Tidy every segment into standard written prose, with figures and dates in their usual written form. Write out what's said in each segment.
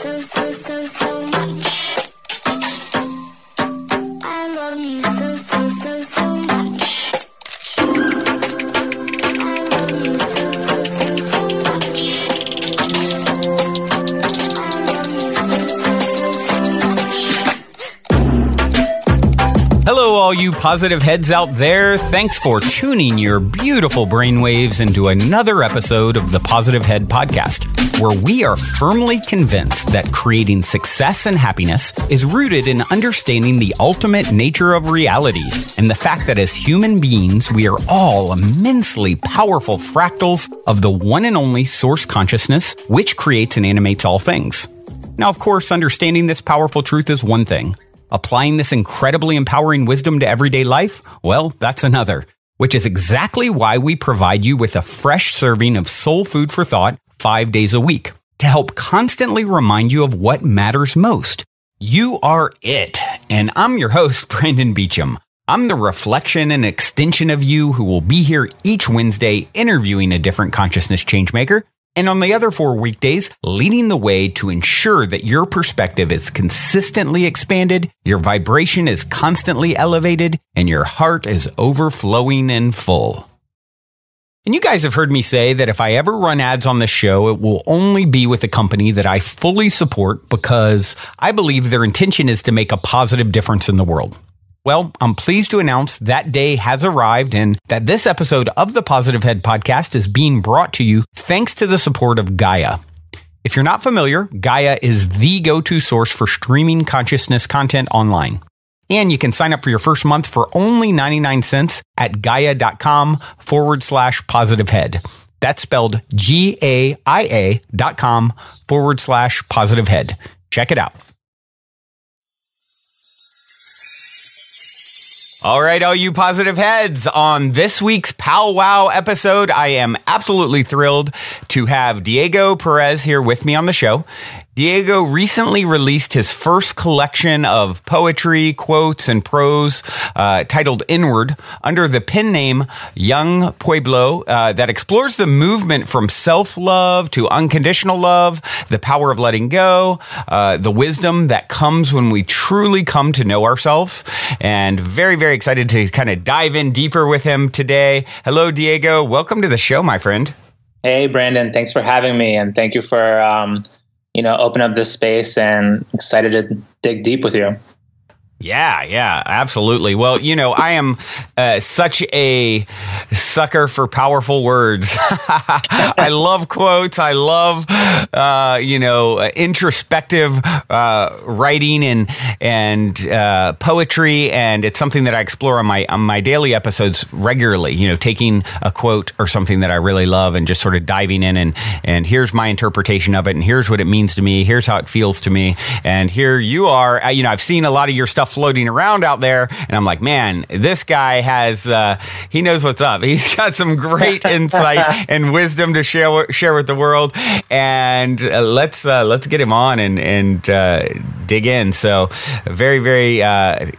so much. I love you so much. I love you so much. I love you so much. Hello, all you positive heads out there. Thanks for tuning your beautiful brainwaves into another episode of the Positive Head Podcast, where we are firmly convinced that creating success and happiness is rooted in understanding the ultimate nature of reality and the fact that as human beings, we are all immensely powerful fractals of the one and only source consciousness, which creates and animates all things. Now, of course, understanding this powerful truth is one thing. Applying this incredibly empowering wisdom to everyday life, well, that's another, which is exactly why we provide you with a fresh serving of soul food for thought 5 days a week to help constantly remind you of what matters most. You are it. And I'm your host, Brandon Beecham. I'm the reflection and extension of you who will be here each Wednesday interviewing a different consciousness changemaker. And on the other 4 weekdays, leading the way to ensure that your perspective is consistently expanded, your vibration is constantly elevated, and your heart is overflowing and full. And you guys have heard me say that if I ever run ads on this show, it will only be with a company that I fully support because I believe their intention is to make a positive difference in the world. Well, I'm pleased to announce that day has arrived and that this episode of the Positive Head Podcast is being brought to you thanks to the support of Gaia. If you're not familiar, Gaia is the go-to source for streaming consciousness content online. And you can sign up for your first month for only 99 cents at gaia.com/positivehead. That's spelled GAIA.com/positivehead. Check it out. All right, all you positive heads, on this week's Powwow episode, I am absolutely thrilled to have Diego Perez here with me on the show. Diego recently released his first collection of poetry, quotes, and prose titled Inward under the pen name Yung Pueblo that explores the movement from self-love to unconditional love, the power of letting go, the wisdom that comes when we truly come to know ourselves. And very, very excited to kind of dive in deeper with him today. Hello, Diego. Welcome to the show, my friend. Hey, Brandon. Thanks for having me. And thank you for open up this space, and excited to dig deep with you. Yeah, absolutely. Well, I am such a sucker for powerful words. I love quotes. I love, introspective writing and poetry, and it's something that I explore on my daily episodes regularly. Taking a quote or something that I really love and just sort of diving in and here's my interpretation of it, and here's what it means to me. Here's how it feels to me, and here you are. I've seen a lot of your stuff floating around out there, and I'm like, man, this guy has he knows what's up. He's got some great insight and wisdom to share with the world, and let's get him on and dig in. So very, very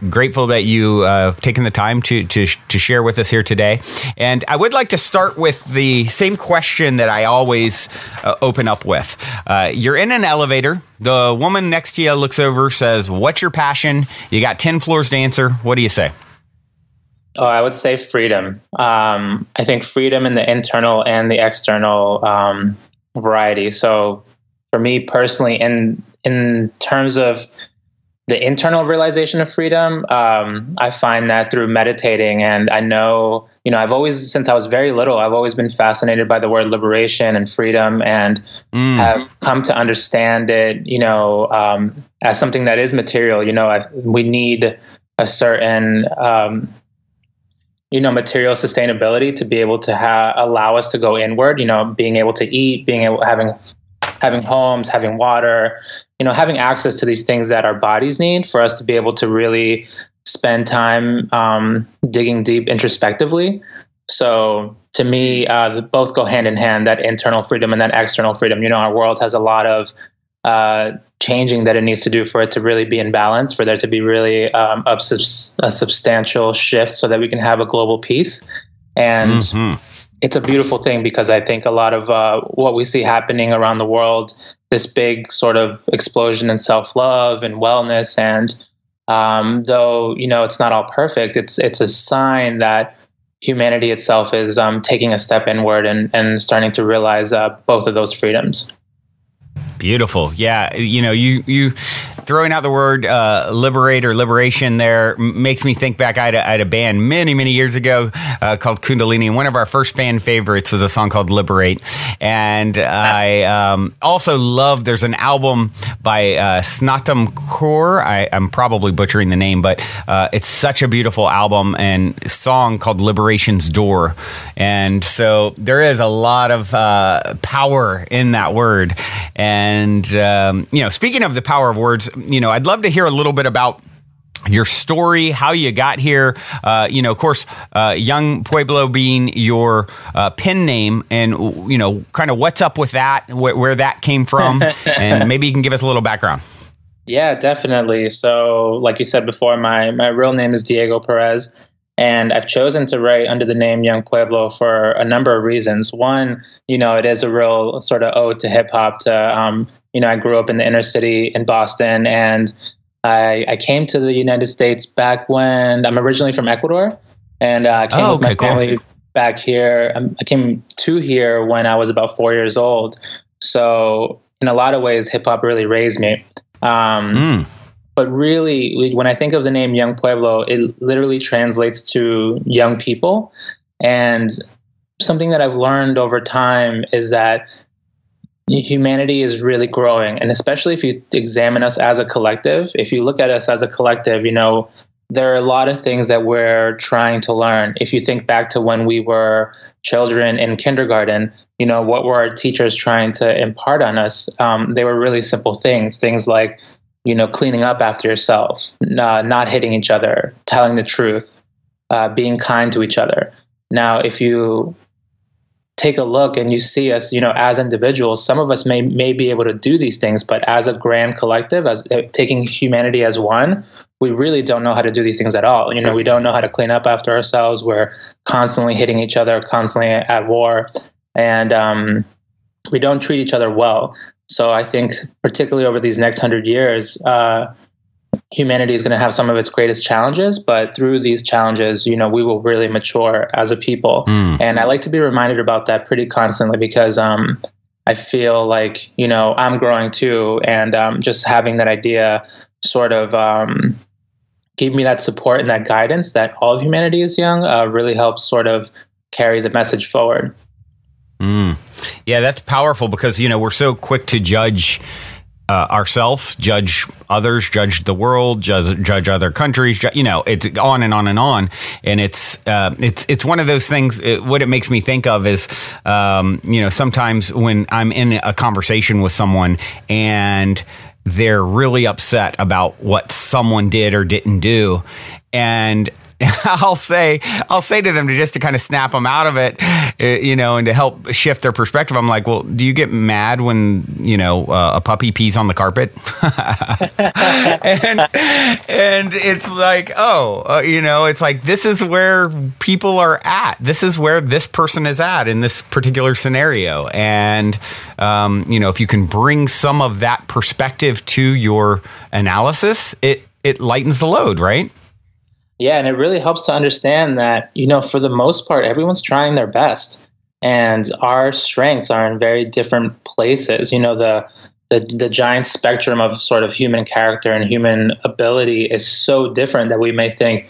grateful that you have taken the time to share with us here today. And I would like to start with the same question that I always open up with. You're in an elevator. The woman next to you looks over, says, "What's your passion?" You got 10 floors to answer. What do you say? Oh, I would say freedom. I think freedom in the internal and the external variety. So for me personally, in terms of the internal realization of freedom, I find that through meditating. And I know, I've always, since I was very little, I've always been fascinated by the word liberation and freedom, and have come to understand it, as something that is material. We need a certain, material sustainability to be able to allow us to go inward, being able to eat, having homes, having water, having access to these things that our bodies need for us to be able to really spend time digging deep introspectively. So to me, both go hand in hand, that internal freedom and that external freedom. Our world has a lot of changing that it needs to do for it to really be in balance, for there to be really a substantial shift so that we can have a global peace. And it's a beautiful thing, because I think a lot of what we see happening around the world, this big sort of explosion in self-love and wellness, and though, it's not all perfect, it's a sign that humanity itself is taking a step inward and starting to realize both of those freedoms. Beautiful. Yeah. You throwing out the word liberate or liberation there makes me think back. I had a band many, many years ago called Kundalini. And one of our first fan favorites was a song called Liberate. And I also love, there's an album by Snatam Kaur. I'm probably butchering the name, but it's such a beautiful album and song called Liberation's Door. And so there is a lot of power in that word. And, speaking of the power of words, I'd love to hear a little bit about your story, how you got here. Of course, Yung Pueblo being your pen name, and, kind of what's up with that, where that came from, and maybe you can give us a little background. Yeah, definitely. So like you said before, my real name is Diego Perez. And I've chosen to write under the name Yung Pueblo for a number of reasons. One, it is a real sort of ode to hip hop. I grew up in the inner city in Boston, and I came to the United States back when I'm originally from Ecuador, and I came with my family back here. I came to here when I was about 4 years old. So in a lot of ways, hip hop really raised me. But really, when I think of the name Yung Pueblo, it literally translates to young people. And something that I've learned over time is that humanity is really growing. And especially if you examine us as a collective, if you look at us as a collective, there are a lot of things that we're trying to learn. If you think back to when we were children in kindergarten, what were our teachers trying to impart on us? They were really simple things like, cleaning up after yourself, not hitting each other, telling the truth, being kind to each other. Now, if you take a look and you see us, as individuals, some of us may be able to do these things, but as a grand collective, as taking humanity as one, we really don't know how to do these things at all. We don't know how to clean up after ourselves. We're constantly hitting each other, constantly at war, and we don't treat each other well. So I think particularly over these next 100 years, humanity is going to have some of its greatest challenges, but through these challenges, we will really mature as a people. And I like to be reminded about that pretty constantly, because I feel like, I'm growing too. And just having that idea sort of gave me that support and that guidance that all of humanity is young, really helps sort of carry the message forward. Yeah, that's powerful, because, we're so quick to judge ourselves, judge others, judge the world, judge other countries, it's on and on and on. And it's one of those things. What it makes me think of is, sometimes when I'm in a conversation with someone and they're really upset about what someone did or didn't do, and I'll say to them, to kind of snap them out of it, and to help shift their perspective. I'm like, well, do you get mad when, a puppy pees on the carpet? and it's like, it's like, this is where people are at. This is where this person is at in this particular scenario. And, if you can bring some of that perspective to your analysis, it lightens the load, right? Yeah, and it really helps to understand that, for the most part, everyone's trying their best, and our strengths are in very different places. The giant spectrum of sort of human character and human ability is so different that we may think,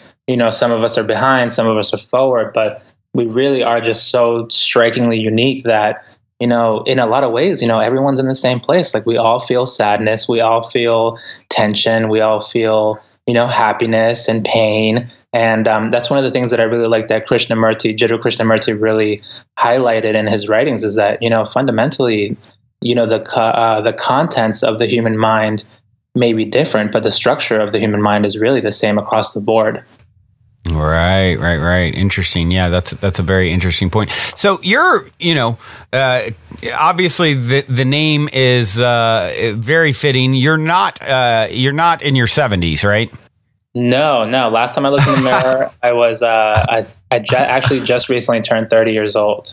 some of us are behind, some of us are forward, but we really are just so strikingly unique that, in a lot of ways, everyone's in the same place. Like, we all feel sadness, we all feel tension, we all feel happiness and pain. And that's one of the things that I really like that Jiddu Krishnamurti really highlighted in his writings, is that, fundamentally, the contents of the human mind may be different, but the structure of the human mind is really the same across the board. Right. Interesting. Yeah, that's a very interesting point. So you're, obviously the name is very fitting. You're not in your 70s, right? No. Last time I looked in the mirror, I was actually just recently turned 30 years old.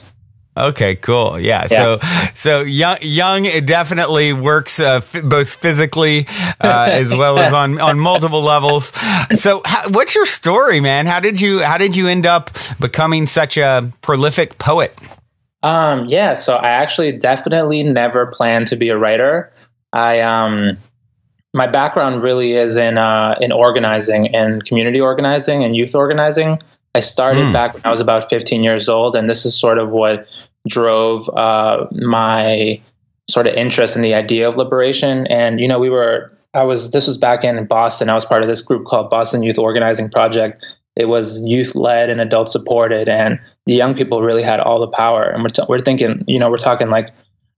Okay, cool. Yeah. So Yung it definitely works both physically as well as on multiple levels. So what's your story, man? How did you end up becoming such a prolific poet? Yeah, so I actually definitely never planned to be a writer. My background really is in organizing and community organizing and youth organizing. I started back when I was about 15 years old, and this is sort of what drove my sort of interest in the idea of liberation. And this was back in Boston. I was part of this group called Boston Youth Organizing Project. It was youth led and adult supported, and the young people really had all the power. And we're thinking, we're talking like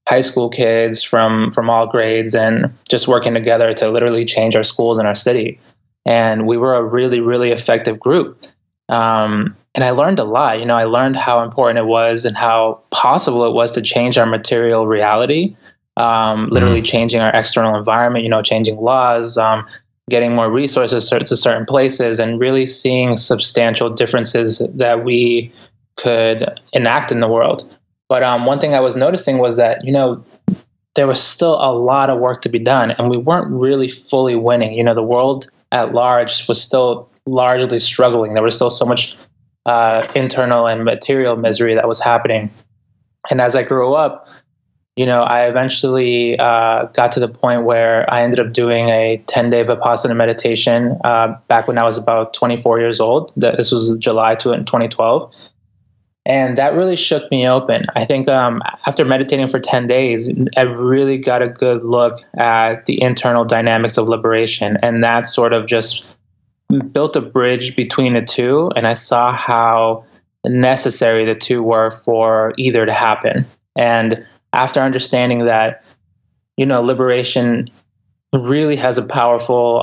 high school kids from all grades, and just working together to literally change our schools and our city. And we were a really, really effective group. And I learned a lot. I learned how important it was and how possible it was to change our material reality, literally changing our external environment, changing laws, getting more resources to certain places, and really seeing substantial differences that we could enact in the world. But one thing I was noticing was that, there was still a lot of work to be done, and we weren't really fully winning. The world at large was still largely struggling. There was still so much internal and material misery that was happening. And as I grew up, I eventually got to the point where I ended up doing a 10-day Vipassana meditation back when I was about 24 years old. This was July 2012. And that really shook me open. I think after meditating for 10 days, I really got a good look at the internal dynamics of liberation. And that sort of just built a bridge between the two. And I saw how necessary the two were for either to happen. And after understanding that, liberation really has a powerful,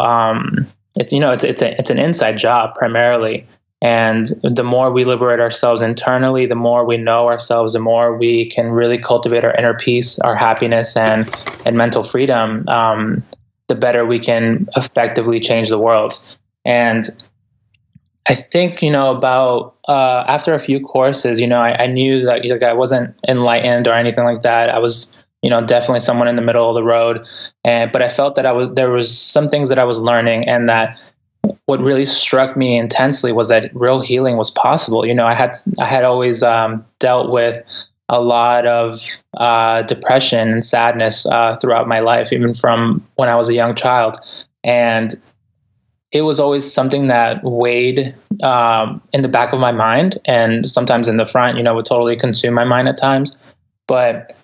it's an inside job primarily. And the more we liberate ourselves internally, the more we know ourselves, the more we can really cultivate our inner peace, our happiness, and mental freedom, the better we can effectively change the world. And I think, about after a few courses, I knew that I wasn't enlightened or anything like that. I was, definitely someone in the middle of the road. But I felt that there was some things that I was learning, and that what really struck me intensely was that real healing was possible. I had always dealt with a lot of depression and sadness throughout my life, even from when I was a young child. And it was always something that weighed in the back of my mind, and sometimes in the front, would totally consume my mind at times. But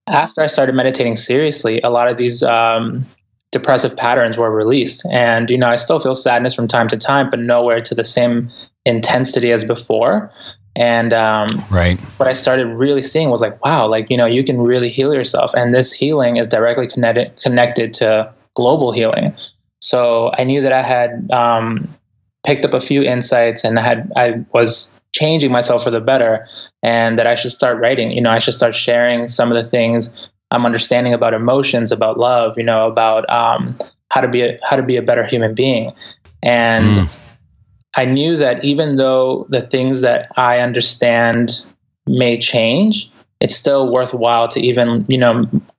after I started meditating seriously, a lot of these depressive patterns were released. And, I still feel sadness from time to time, but nowhere to the same intensity as before. And what I started really seeing was like, wow, you can really heal yourself. And this healing is directly connected to global healing. So I knew that I had picked up a few insights, and I was changing myself for the better, and that I should start writing. I should start sharing some of the things I'm understanding about emotions, about love, about how to be a better human being. And I knew that even though the things that I understand may change, it's still worthwhile to even,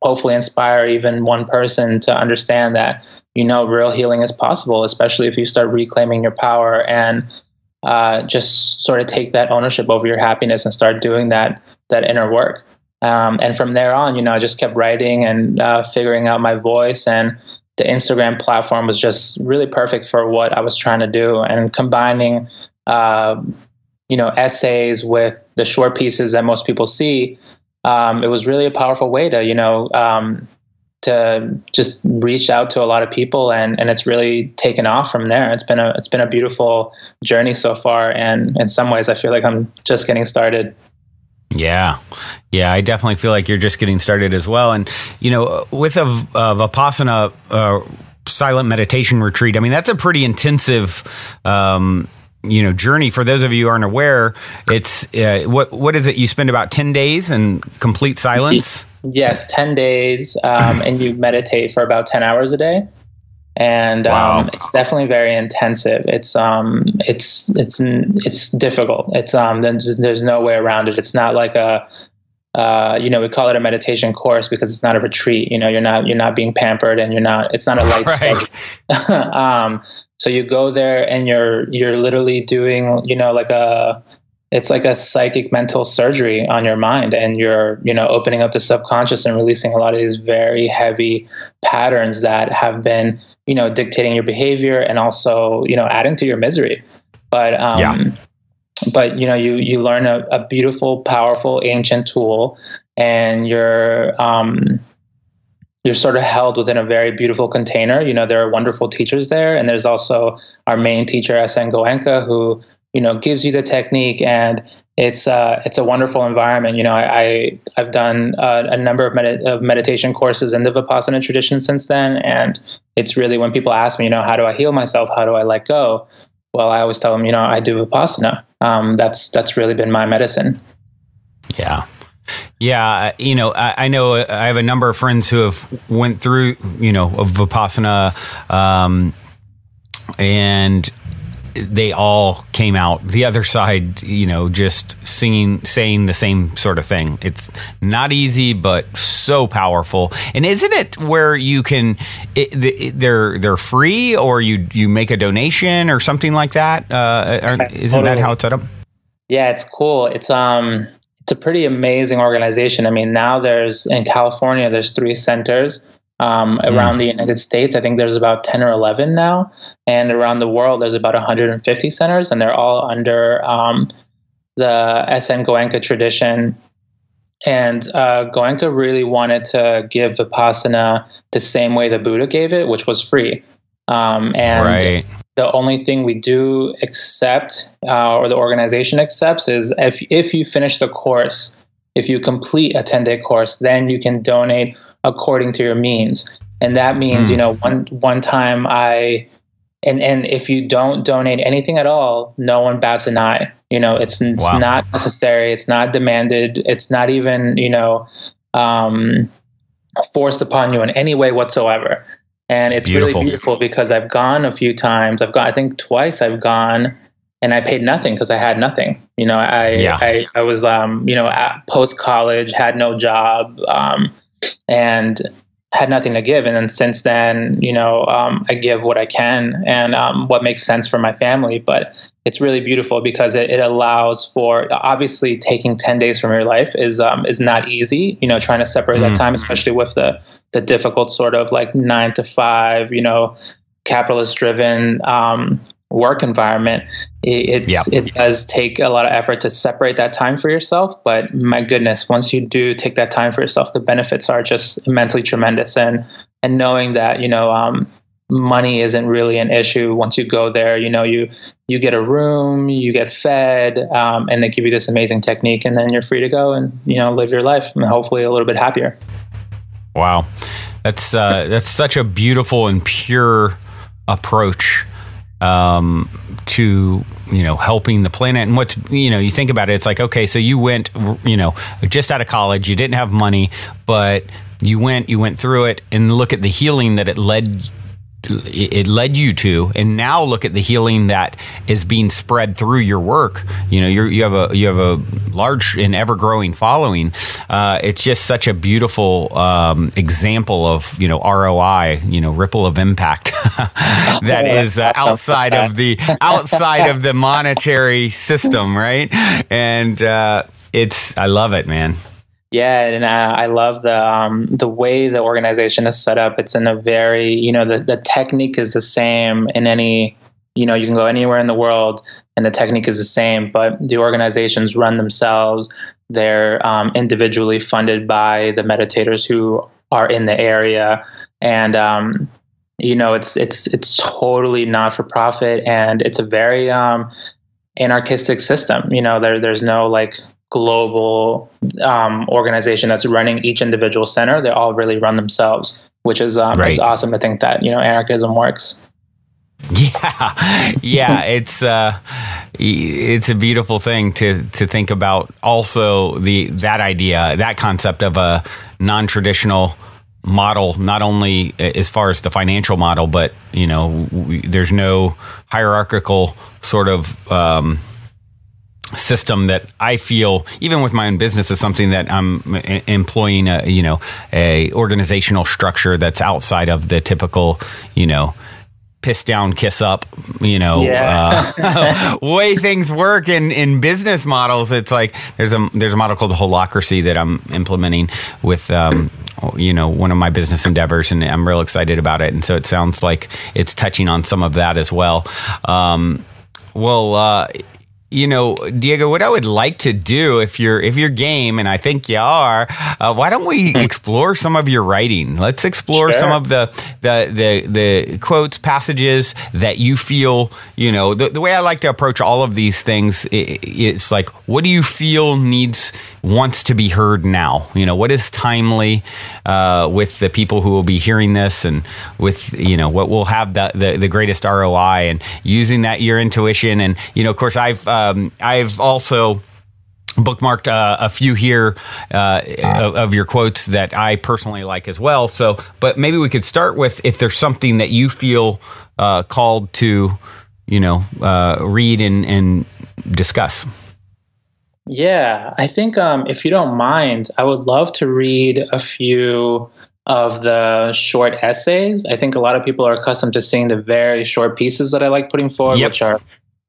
hopefully inspire even one person to understand that, real healing is possible, especially if you start reclaiming your power and just sort of take that ownership over your happiness and start doing that inner work. And from there on, I just kept writing and figuring out my voice, and the Instagram platform was just really perfect for what I was trying to do. And combining, essays with the short pieces that most people see, it was really a powerful way to just reach out to a lot of people, and it's really taken off from there. It's been a beautiful journey so far, and in some ways, I feel like I'm just getting started. Yeah, I definitely feel like you're just getting started as well. And, with a Vipassana silent meditation retreat, I mean, that's a pretty intensive, journey. For those of you who aren't aware, it's what is it? You spend about 10 days in complete silence? Yes, 10 days, and you meditate for about 10 hours a day. and Wow. it's definitely very intensive. It's difficult. There's no way around it. It's not like a we call it a meditation course because it's not a retreat. You're not being pampered, and it's not a light Right. schedule. So you go there and you're literally doing, it's like a psychic mental surgery on your mind, and you're, opening up the subconscious and releasing a lot of these very heavy patterns that have been, dictating your behavior and also, adding to your misery. But, But you learn a beautiful, powerful, ancient tool, and you're sort of held within a very beautiful container. There are wonderful teachers there, and there's also our main teacher, S.N. Goenka, who gives you the technique, and it's a wonderful environment. I've done a number of meditation courses in the Vipassana tradition since then, and it's really, when people ask me, how do I heal myself? How do I let go? Well, I always tell them, I do Vipassana. That's really been my medicine. Yeah. Yeah. I know I have a number of friends who have went through, of Vipassana, and they all came out the other side, just saying the same sort of thing. It's not easy, but so powerful. And isn't it where you can, they're free, or you make a donation or something like that? Isn't that how it's set up? Yeah, it's cool. It's a pretty amazing organization. I mean, now in California, there's 3 centers. Around the United States, I think there's about 10 or 11 now. And around the world, there's about 150 centers, and they're all under the S.N. Goenka tradition. And Goenka really wanted to give Vipassana the same way the Buddha gave it, which was free. And the only thing we do accept, or the organization accepts, is if you finish the course, if you complete a 10-day course, then you can donate according to your means. And that means, one time and if you don't donate anything at all, no one bats an eye. It's not necessary. It's not demanded. It's not even, forced upon you in any way whatsoever. And it's really beautiful because I've gone a few times. I think twice I've gone, and I paid nothing because I had nothing. I was, at post-college, had no job, and had nothing to give. And then since then, I give what I can and what makes sense for my family. But it's really beautiful because it allows for, obviously, taking 10 days from your life is not easy, trying to separate that time, especially with the difficult sort of like 9 to 5, capitalist driven work environment. It does take a lot of effort to separate that time for yourself, but my goodness, once you do take that time for yourself, the benefits are just immensely tremendous. And knowing that, money isn't really an issue. Once you go there, you get a room, you get fed, and they give you this amazing technique, and then you're free to go and, live your life, and hopefully a little bit happier. Wow. That's such a beautiful and pure approach to helping the planet. And what's you think about it, it's like, okay, so you went just out of college, you didn't have money, but you went through it, and look at the healing that it led you to, and now look at the healing that is being spread through your work. You have a large and ever growing following. It's just such a beautiful example of ROI, ripple of impact that is outside of the monetary system, right? And I love it, man. Yeah, and I love the way the organization is set up. It's in a very, the technique is the same in any, you can go anywhere in the world and the technique is the same, but the organizations run themselves. They're individually funded by the meditators who are in the area. And, it's totally not for profit, and it's a very anarchistic system. There's no like global organization that's running each individual center. They all really run themselves, which is it's awesome to think that anarchism works. Yeah, it's a beautiful thing to think about. Also, that idea, that concept of a non-traditional model, not only as far as the financial model, but there's no hierarchical sort of system that I feel, even with my own business, is something that I'm employing a organizational structure that's outside of the typical piss down, kiss up, way things work in business models. It's like there's a model called the holacracy that I'm implementing with one of my business endeavors, and I'm real excited about it. And so it sounds like it's touching on some of that as well. Diego, what I would like to do, if you're game, and I think you are, why don't we explore some of your writing? Let's explore some of the quotes, passages that you feel, the way I like to approach all of these things is like, what do you feel wants to be heard now? What is timely with the people who will be hearing this, and with what will have the greatest ROI, and using your intuition. And of course, I've also bookmarked a few here of your quotes that I personally like as well. So, but maybe we could start with, if there's something that you feel called to read and discuss. Yeah, I think if you don't mind, I would love to read a few of the short essays. I think a lot of people are accustomed to seeing the very short pieces that I like putting forward, which are,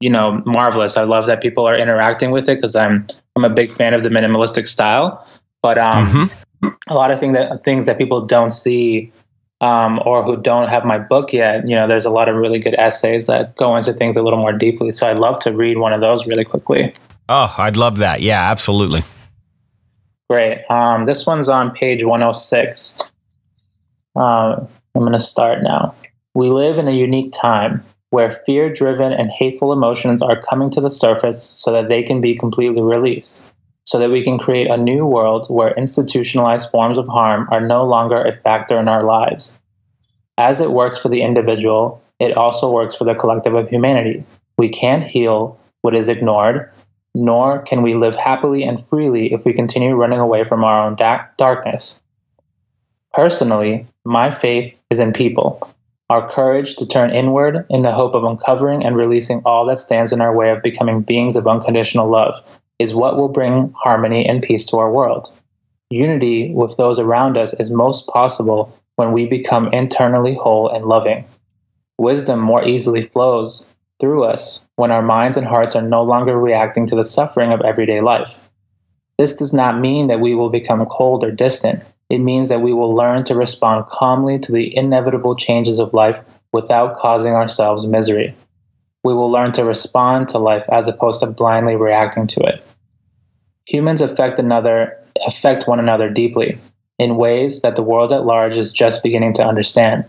marvelous. I love that people are interacting with it, because I'm a big fan of the minimalistic style. But a lot of things that people don't see, or who don't have my book yet, there's a lot of really good essays that go into things a little more deeply. So I'd love to read one of those really quickly. Oh, I'd love that. Yeah, absolutely. Great. This one's on page 106. I'm going to start now. We live in a unique time where fear-driven and hateful emotions are coming to the surface so that they can be completely released, so that we can create a new world where institutionalized forms of harm are no longer a factor in our lives. As it works for the individual, it also works for the collective of humanity. We can't heal what is ignored, nor can we live happily and freely if we continue running away from our own darkness. Personally, my faith is in people. Our courage to turn inward in the hope of uncovering and releasing all that stands in our way of becoming beings of unconditional love is what will bring harmony and peace to our world. Unity with those around us is most possible when we become internally whole and loving. Wisdom more easily flows through us when our minds and hearts are no longer reacting to the suffering of everyday life. This does not mean that we will become cold or distant. It means that we will learn to respond calmly to the inevitable changes of life without causing ourselves misery. We will learn to respond to life as opposed to blindly reacting to it. Humans affect one another deeply, in ways that the world at large is just beginning to understand.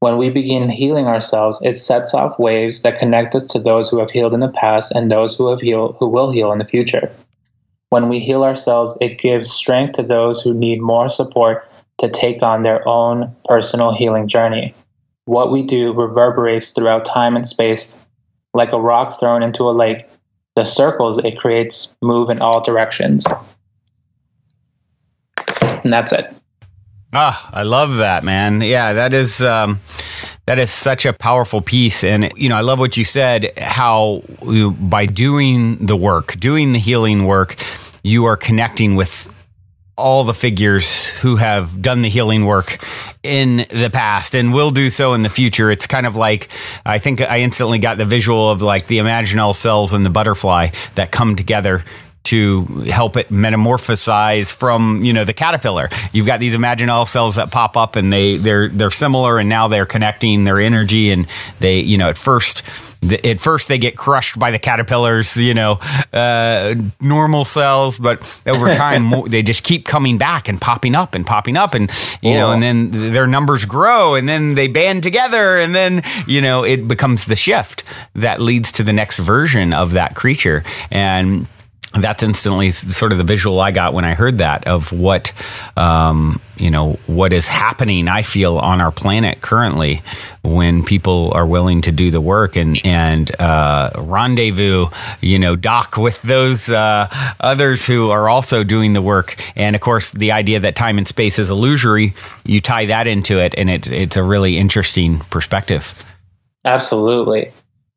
When we begin healing ourselves, it sets off waves that connect us to those who have healed in the past and those who will heal in the future. When we heal ourselves, it gives strength to those who need more support to take on their own personal healing journey. What we do reverberates throughout time and space. Like a rock thrown into a lake, the circles it creates move in all directions. And that's it. Ah, I love that, man. Yeah, that is such a powerful piece. And, I love what you said, how by doing the work, doing the healing work, you are connecting with all the figures who have done the healing work in the past and will do so in the future. It's kind of like, I think I instantly got the visual of like the imaginal cells and the butterfly that come together to help it metamorphosize from, the caterpillar. You've got these imaginal cells that pop up, and they're similar, and now they're connecting their energy, and they, at first they get crushed by the caterpillars, normal cells, but over time they just keep coming back and popping up, and and then their numbers grow, and then they band together, and then it becomes the shift that leads to the next version of that creature. And That's instantly sort of the visual I got when I heard that of what, what is happening, I feel, on our planet currently when people are willing to do the work and rendezvous, dock with those others who are also doing the work. And of course, the idea that time and space is illusory, you tie that into it, and it's a really interesting perspective. Absolutely.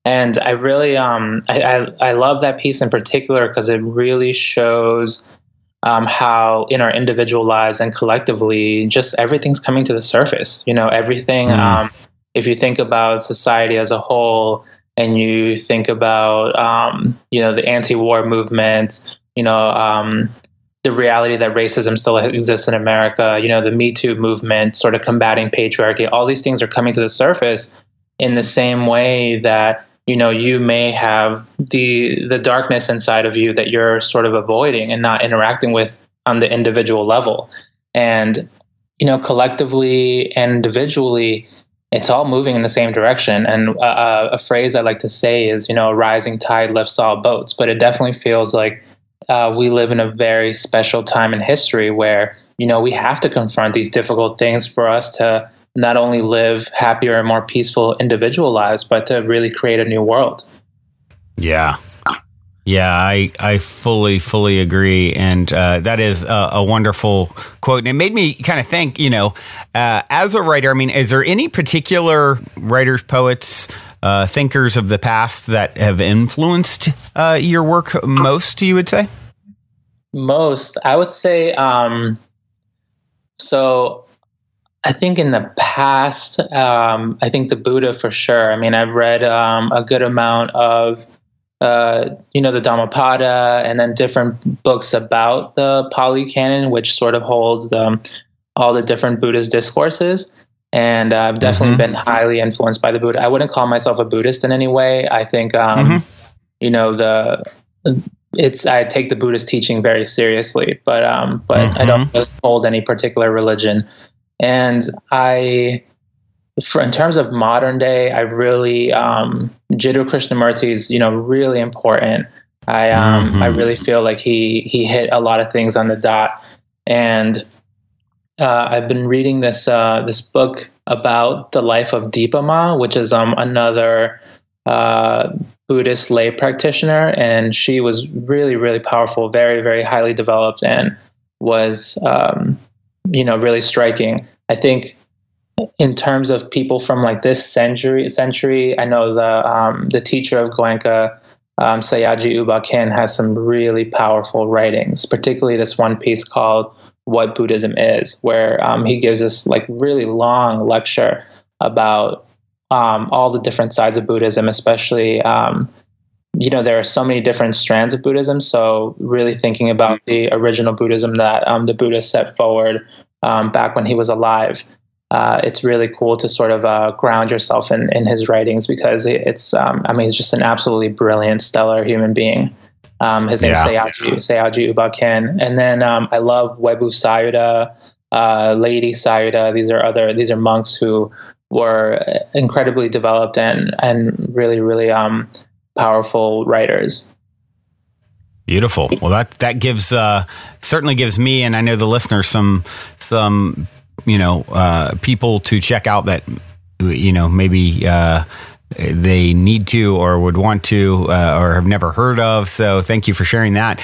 And I really, I love that piece in particular because it really shows how in our individual lives and collectively, just everything's coming to the surface. Everything. If you think about society as a whole, and you think about, the anti-war movement, the reality that racism still exists in America, the Me Too movement, sort of combating patriarchy, all these things are coming to the surface in the same way that you may have the darkness inside of you that you're sort of avoiding and not interacting with on the individual level. And, collectively and individually, it's all moving in the same direction. And a phrase I like to say is, a rising tide lifts all boats. But it definitely feels like we live in a very special time in history where, we have to confront these difficult things for us to not only live happier and more peaceful individual lives, but to really create a new world. Yeah. Yeah, I fully agree. And that is a wonderful quote. And it made me kind of think, as a writer, is there any particular writers, poets, thinkers of the past that have influenced your work most, you would say? Most, I would say, so I think in the past, I think the Buddha for sure. I've read a good amount of, the Dhammapada, and then different books about the Pali Canon, which sort of holds all the different Buddhist discourses. And I've definitely been highly influenced by the Buddha. I wouldn't call myself a Buddhist in any way. I think, I take the Buddhist teaching very seriously, but I don't really hold any particular religion. And in terms of modern day, I really, Jiddu Krishnamurti is, really important. I really feel like he hit a lot of things on the dot. And I've been reading this book about the life of Dipa Ma, which is another Buddhist lay practitioner, and she was really, really powerful, very, very highly developed, and was really striking. I think in terms of people from like this century, I know the teacher of Goenka, Sayaji Uba-Khin, has some really powerful writings, particularly this one piece called What Buddhism Is, where he gives us like really long lecture about all the different sides of Buddhism, especially, there are so many different strands of Buddhism. So really thinking about the original Buddhism that the Buddha set forward back when he was alive. It's really cool to sort of ground yourself in his writings, because it's just an absolutely brilliant, stellar human being. His name is Sayaji Uba-Khin. And then I love Webu Sayadaw, Lady Sayadaw. These are monks who were incredibly developed and really, really powerful writers. Beautiful. Well, that gives certainly gives me, and I know the listeners, some people to check out that maybe they need to or would want to or have never heard of. So thank you for sharing that.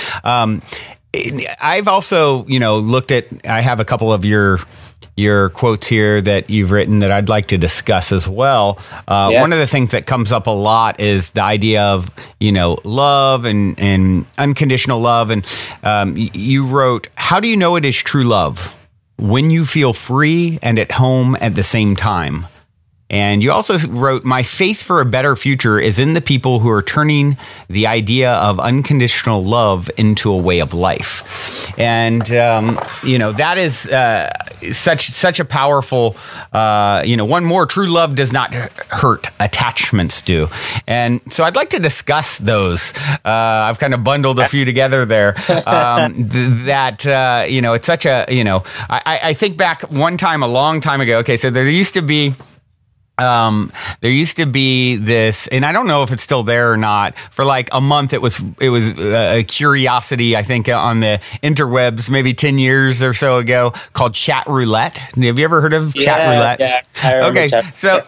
I've also looked at. I have a couple of your quotes here that you've written that I'd like to discuss as well. One of the things that comes up a lot is the idea of, love and unconditional love. And you wrote, "How do you know it is true love? When you feel free and at home at the same time." And you also wrote, "My faith for a better future is in the people who are turning the idea of unconditional love into a way of life." And, that is such a powerful, one more, true love does not hurt, attachments do. And so I'd like to discuss those. I've kind of bundled a few together there. It's such a, I think back one time, a long time ago. Okay, so there used to be there used to be this, and I don't know if it's still there or not. For like a month, it was a curiosity, I think, on the interwebs, maybe 10 years or so ago, called Chat Roulette. Have you ever heard of Chat Roulette? Yeah, I remember. Okay, Chat. so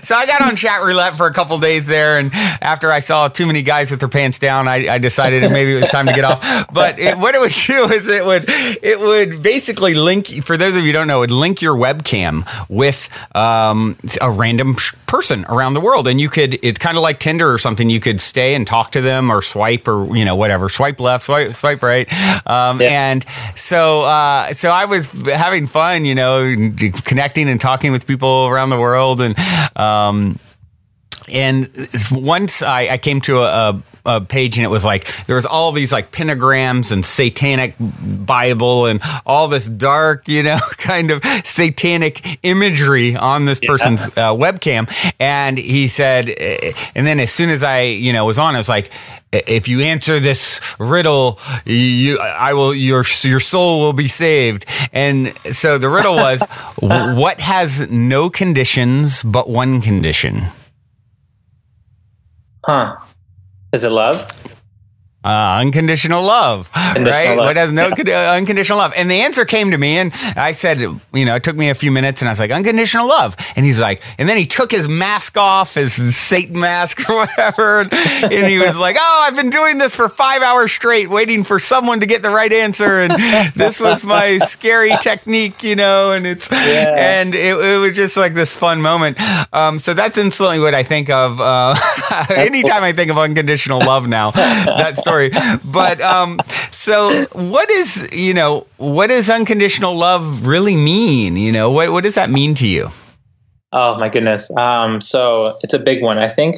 so I got on Chat Roulette for a couple days there, and after I saw too many guys with their pants down, I decided maybe it was time to get off. But what it would do is it would basically link, for those of you who don't know, it would link your webcam with a random person around the world, and it's kind of like Tinder or something. You could stay and talk to them, or swipe, or whatever, swipe left, swipe right. And so I was having fun, connecting and talking with people around the world, and once I came to a page, and it was like there was all these like pentagrams and satanic Bible and all this dark, kind of satanic imagery on this person's webcam. And he said, and then as soon as I was on, I was like, if you answer this riddle, your soul will be saved. And so the riddle was, what has no conditions but one condition? Huh. Is it love? Unconditional love, right? What has no unconditional love? And the answer came to me, and I said, it took me a few minutes, and I was like, unconditional love. And he's like, and then he took his mask off, his Satan mask or whatever, and he was like, oh, I've been doing this for 5 hours straight, waiting for someone to get the right answer, and this was my scary technique, and and it was just like this fun moment. So that's instantly what I think of anytime I think of unconditional love now. That story. But so what does unconditional love really mean? What does that mean to you? Oh my goodness. So it's a big one. I think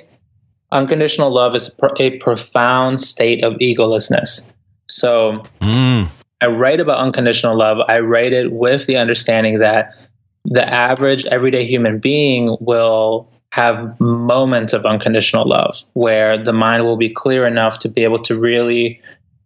unconditional love is a profound state of egolessness. So I write about unconditional love. I write it with the understanding that the average everyday human being will have moments of unconditional love where the mind will be clear enough to be able to really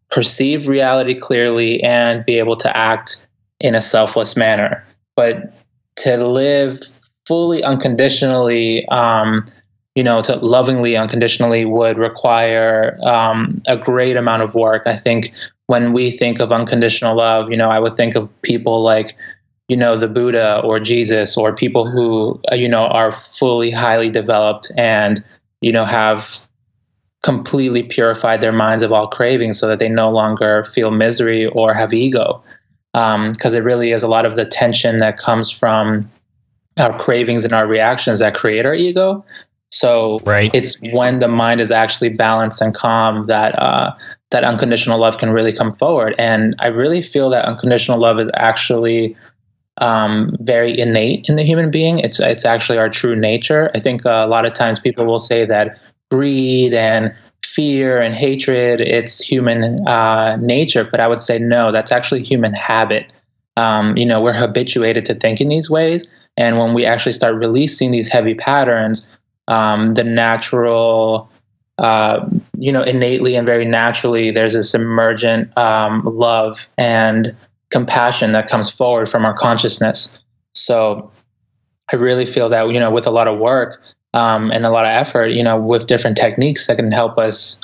perceive reality clearly and be able to act in a selfless manner. But to live fully unconditionally, to lovingly unconditionally would require a great amount of work. I think when we think of unconditional love, I would think of people like the Buddha or Jesus, or people who, are fully highly developed and, have completely purified their minds of all cravings so that they no longer feel misery or have ego. Because it really is a lot of the tension that comes from our cravings and our reactions that create our ego. So It's when the mind is actually balanced and calm that that unconditional love can really come forward. And I really feel that unconditional love is actually very innate in the human being. It's actually our true nature. I think a lot of times people will say that greed and fear and hatred, it's human nature, but I would say no, that's actually human habit. We're habituated to think in these ways, and when we actually start releasing these heavy patterns, the natural, innately and very naturally, there's this emergent love and compassion that comes forward from our consciousness. So I really feel that, with a lot of work and a lot of effort, with different techniques that can help us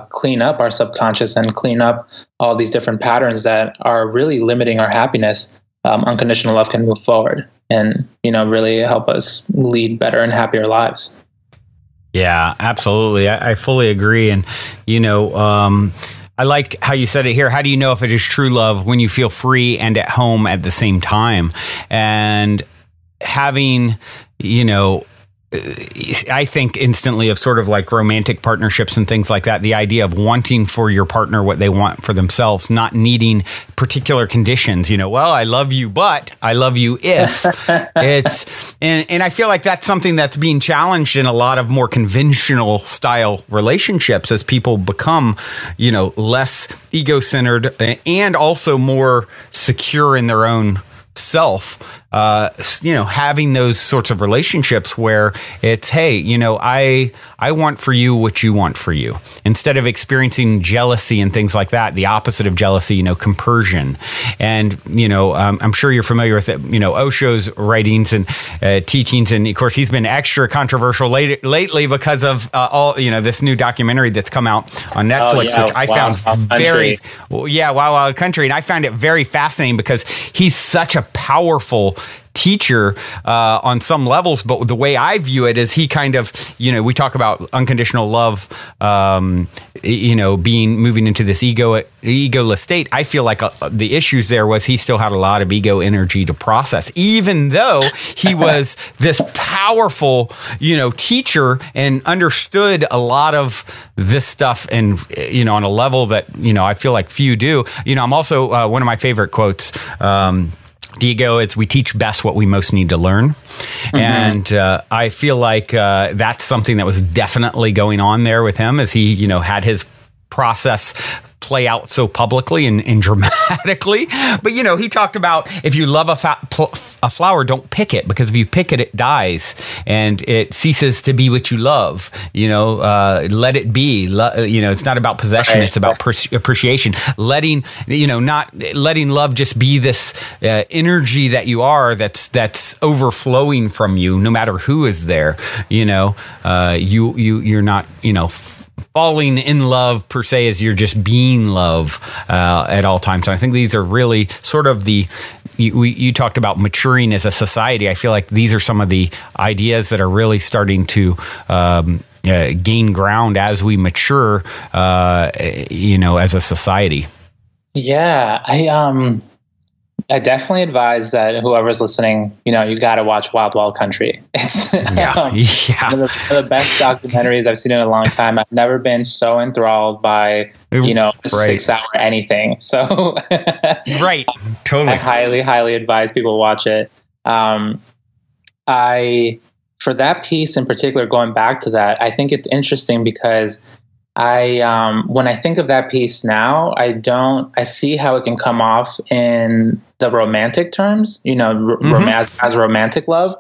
clean up our subconscious and clean up all these different patterns that are really limiting our happiness, unconditional love can move forward and, really help us lead better and happier lives. Yeah, absolutely. I fully agree. And, I like how you said it here. How do you know if it is true love? When you feel free and at home at the same time. And having, I think instantly of sort of like romantic partnerships and things like that. The idea of wanting for your partner what they want for themselves, not needing particular conditions. Well, I love you, but I love you if it's, and I feel like that's something that's being challenged in a lot of more conventional style relationships as people become, less ego-centered and also more secure in their own self. having those sorts of relationships where it's, hey, I want for you what you want for you, instead of experiencing jealousy and things like that. The opposite of jealousy, compersion. And, I'm sure you're familiar with it, Osho's writings and teachings. And of course, he's been extra controversial lately because of all, this new documentary that's come out on Netflix, which I found very, Wild Wild Country. And I found it very fascinating because he's such a powerful teacher on some levels, but the way I view it is he kind of, we talk about unconditional love, moving into this egoless state. I feel like the issues there was he still had a lot of ego energy to process, even though he was this powerful, teacher and understood a lot of this stuff, and on a level that I feel like few do. I'm also one of my favorite quotes. The ego is, we teach best what we most need to learn. Mm-hmm. And I feel like that's something that was definitely going on there with him, as he, had his process play out so publicly and dramatically. But, he talked about, if you love a flower, don't pick it, because if you pick it, it dies and it ceases to be what you love. Let it be. It's not about possession. Right. It's about appreciation. Not letting love just be this energy that you are, that's overflowing from you, no matter who is there. You're not, falling in love per se, as you're just being love at all times. And I think these are really sort of you talked about maturing as a society. I feel like these are some of the ideas that are really starting to gain ground as we mature, as a society. Yeah, I definitely advise that whoever's listening, you got to watch Wild Wild Country. It's one of the best documentaries I've seen in a long time. I've never been so enthralled by, a 6 hour anything. So, right. Totally. I highly, highly advise people watch it. For that piece in particular, going back to that, I think it's interesting because when I think of that piece now, I see how it can come off in the romantic terms, as romantic love,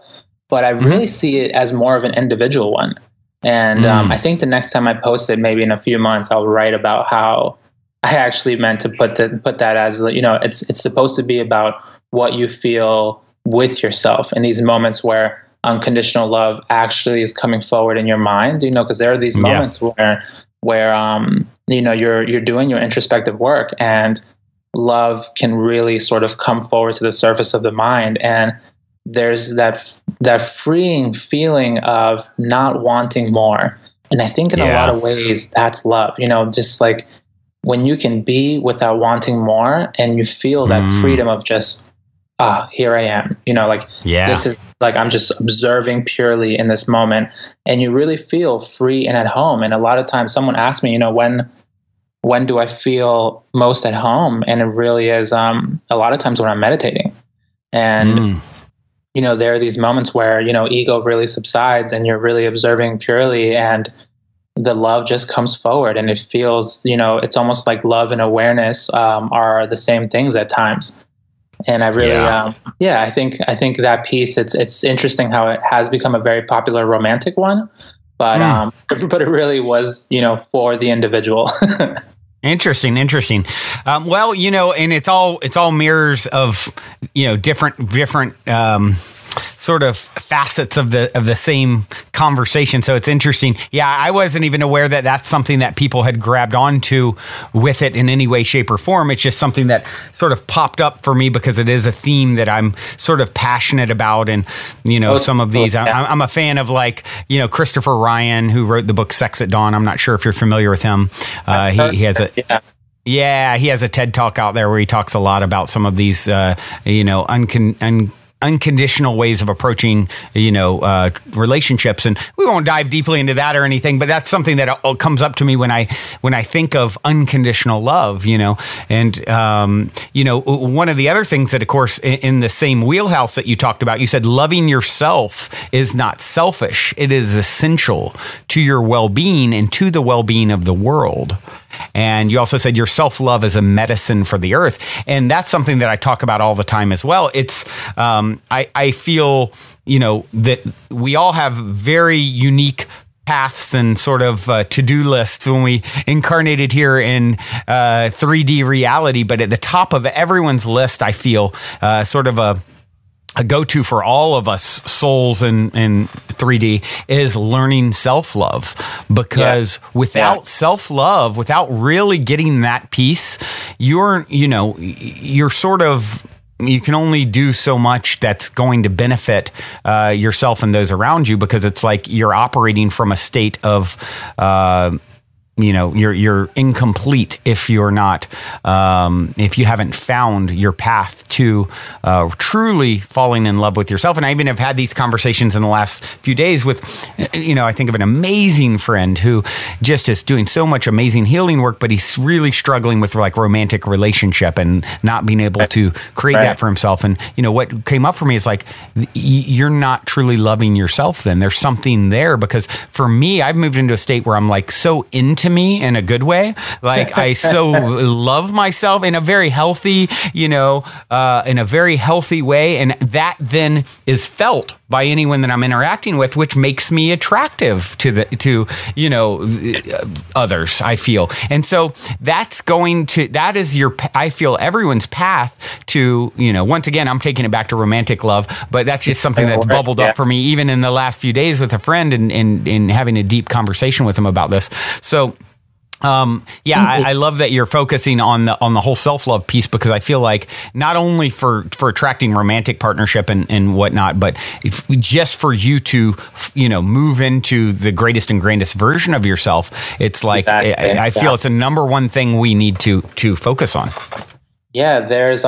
but I really see it as more of an individual one. And I think the next time I post it, maybe in a few months, I'll write about how I actually meant to put that as, it's supposed to be about what you feel with yourself in these moments where unconditional love actually is coming forward in your mind, because there are these moments where you're doing your introspective work, and love can really sort of come forward to the surface of the mind, and there's that freeing feeling of not wanting more. And I think in a lot of ways that's love, just like when you can be without wanting more, and you feel that freedom of just, here I am, this is like, I'm just observing purely in this moment, and you really feel free and at home. And a lot of times someone asks me, when do I feel most at home? And it really is, a lot of times when I'm meditating, and, there are these moments where, ego really subsides and you're really observing purely, and the love just comes forward, and it feels, it's almost like love and awareness, are the same things at times. And I really, I think that piece, it's interesting how it has become a very popular romantic one, but it really was, for the individual. Interesting. Well, and it's all mirrors of, different, sort of facets of the same conversation. So it's interesting. Yeah, I wasn't even aware that that's something that people had grabbed onto with it in any way, shape, or form. It's just something that sort of popped up for me because it is a theme that I'm sort of passionate about. And, some of these, I'm a fan of, like, Christopher Ryan, who wrote the book Sex at Dawn. I'm not sure if you're familiar with him. He has a... Yeah, he has a TED Talk out there where he talks a lot about some of these, unconditional ways of approaching, relationships. And we won't dive deeply into that or anything, but that's something that comes up to me when I think of unconditional love, and, one of the other things that, of course, in the same wheelhouse that you talked about, you said loving yourself is not selfish. It is essential to your well-being and to the well-being of the world. And you also said your self-love is a medicine for the earth. And that's something that I talk about all the time as well. It's, I feel, that we all have very unique paths and sort of to-do lists when we incarnated here in 3D reality. But at the top of everyone's list, I feel sort of a go-to for all of us souls in 3D is learning self-love, because without self-love, without really getting that piece, you're sort of, you can only do so much that's going to benefit yourself and those around you, because it's like you're operating from a state of you're incomplete if you're not, if you haven't found your path to truly falling in love with yourself. And I even have had these conversations in the last few days with, I think of an amazing friend who just is doing so much amazing healing work, but he's really struggling with like romantic relationship and not being able to create that for himself. And, what came up for me is like, you're not truly loving yourself then. There's something there, because for me, I've moved into a state where I'm like so into me in a good way. Like I so love myself in a very healthy, in a very healthy way. And that then is felt by anyone that I'm interacting with, which makes me attractive to others, I feel. And so that is I feel everyone's path to, once again, I'm taking it back to romantic love, but that's just something that's bubbled up for me even in the last few days with a friend and having a deep conversation with him about this. So, I love that you're focusing on the whole self-love piece, because I feel like not only for attracting romantic partnership and whatnot, but just for you to, move into the greatest and grandest version of yourself, it's like, I feel it's a number one thing we need to focus on. Yeah, there's,